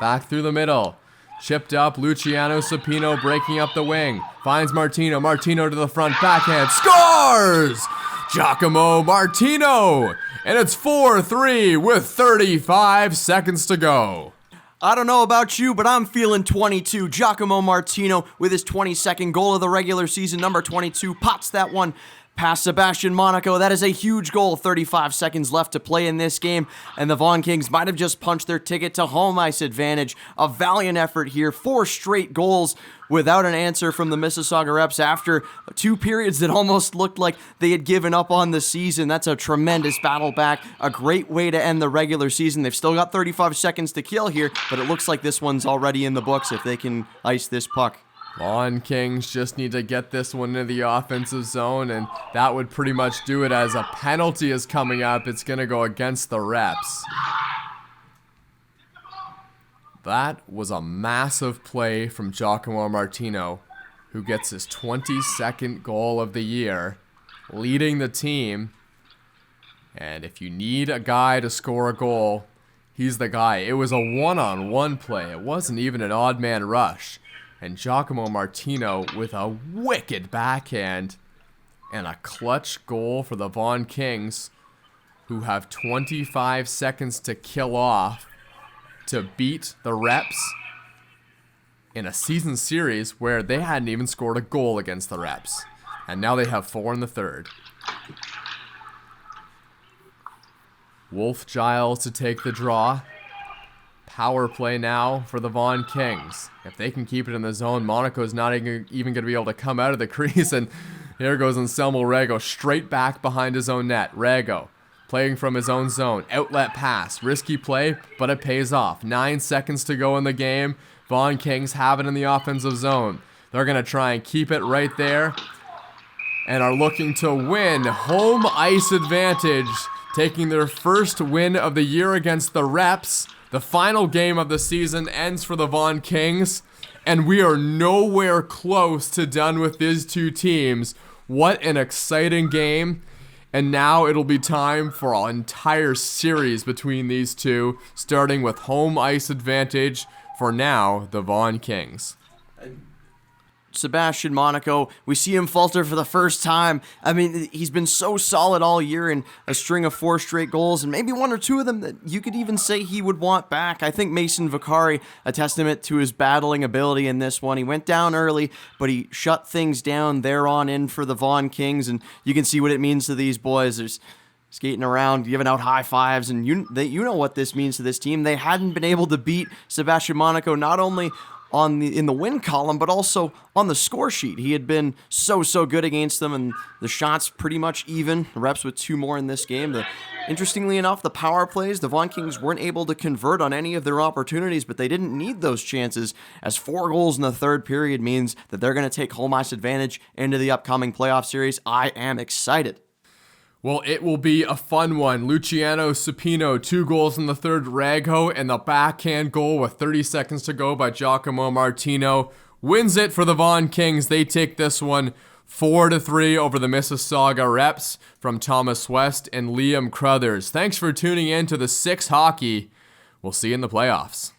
Back through the middle. Chipped up. Luciano Supino breaking up the wing. Finds Martino. Martino to the front. Backhand. Scores! Giacomo Martino! And it's 4-3 with 35 seconds to go. I don't know about you, but I'm feeling 22. Giacomo Martino with his 22nd goal of the regular season, number 22, pots that one past Sebastian Monaco. That is a huge goal. 35 seconds left to play in this game, and the Vaughan Kings might have just punched their ticket to home ice advantage. A valiant effort here. 4 straight goals without an answer from the Mississauga Reps after 2 periods that almost looked like they had given up on the season. That's a tremendous battle back. A great way to end the regular season. They've still got 35 seconds to kill here, but it looks like this one's already in the books if they can ice this puck. Vaughan Kings just need to get this one into the offensive zone, and that would pretty much do it. As a penalty is coming up, it's going to go against the Reps. That was a massive play from Giacomo Martino, who gets his 22nd goal of the year, leading the team. And if you need a guy to score a goal, he's the guy. It was a one-on-one play. It wasn't even an odd man rush. And Giacomo Martino with a wicked backhand and a clutch goal for the Vaughan Kings, who have 25 seconds to kill off to beat the Reps in a season series where they hadn't even scored a goal against the Reps. And now they have 4 in the third. Wolf Giles to take the draw. Power play now for the Vaughan Kings. If they can keep it in the zone, Monaco's not even going to be able to come out of the crease. And here goes Anselmo Rego straight back behind his own net. Rego playing from his own zone. Outlet pass. Risky play, but it pays off. 9 seconds to go in the game. Vaughan Kings have it in the offensive zone. They're going to try and keep it right there and are looking to win home ice advantage, taking their first win of the year against the Reps. The final game of the season ends for the Vaughan Kings, and we are nowhere close to done with these 2 teams. What an exciting game. And now it'll be time for an entire series between these 2, starting with home ice advantage for now, the Vaughan Kings. Sebastian Monaco, we see him falter for the first time. I mean, he's been so solid all year in a string of 4 straight goals, and maybe 1 or 2 of them that you could even say he would want back. I think Mason Vaccari, a testament to his battling ability in this one. He went down early, but he shut things down there on in for the Vaughan Kings, and you can see what it means to these boys. There's skating around, giving out high fives, and you know what this means to this team. They hadn't been able to beat Sebastian Monaco not only in the win column, but also on the score sheet. He had been so good against them, and the shots pretty much even. The Reps with 2 more in this game. Interestingly enough, the power plays, the Vaughan Kings weren't able to convert on any of their opportunities, but they didn't need those chances, as 4 goals in the third period means that they're going to take home ice advantage into the upcoming playoff series. I am excited. Well, it will be a fun one. Luciano, Supino, 2 goals in the third. Rego, and the backhand goal with 30 seconds to go by Giacomo Martino wins it for the Vaughan Kings. They take this one 4-3 over the Mississauga Reps from Thomas West and Liam Crothers. Thanks for tuning in to the 6 Hockey. We'll see you in the playoffs.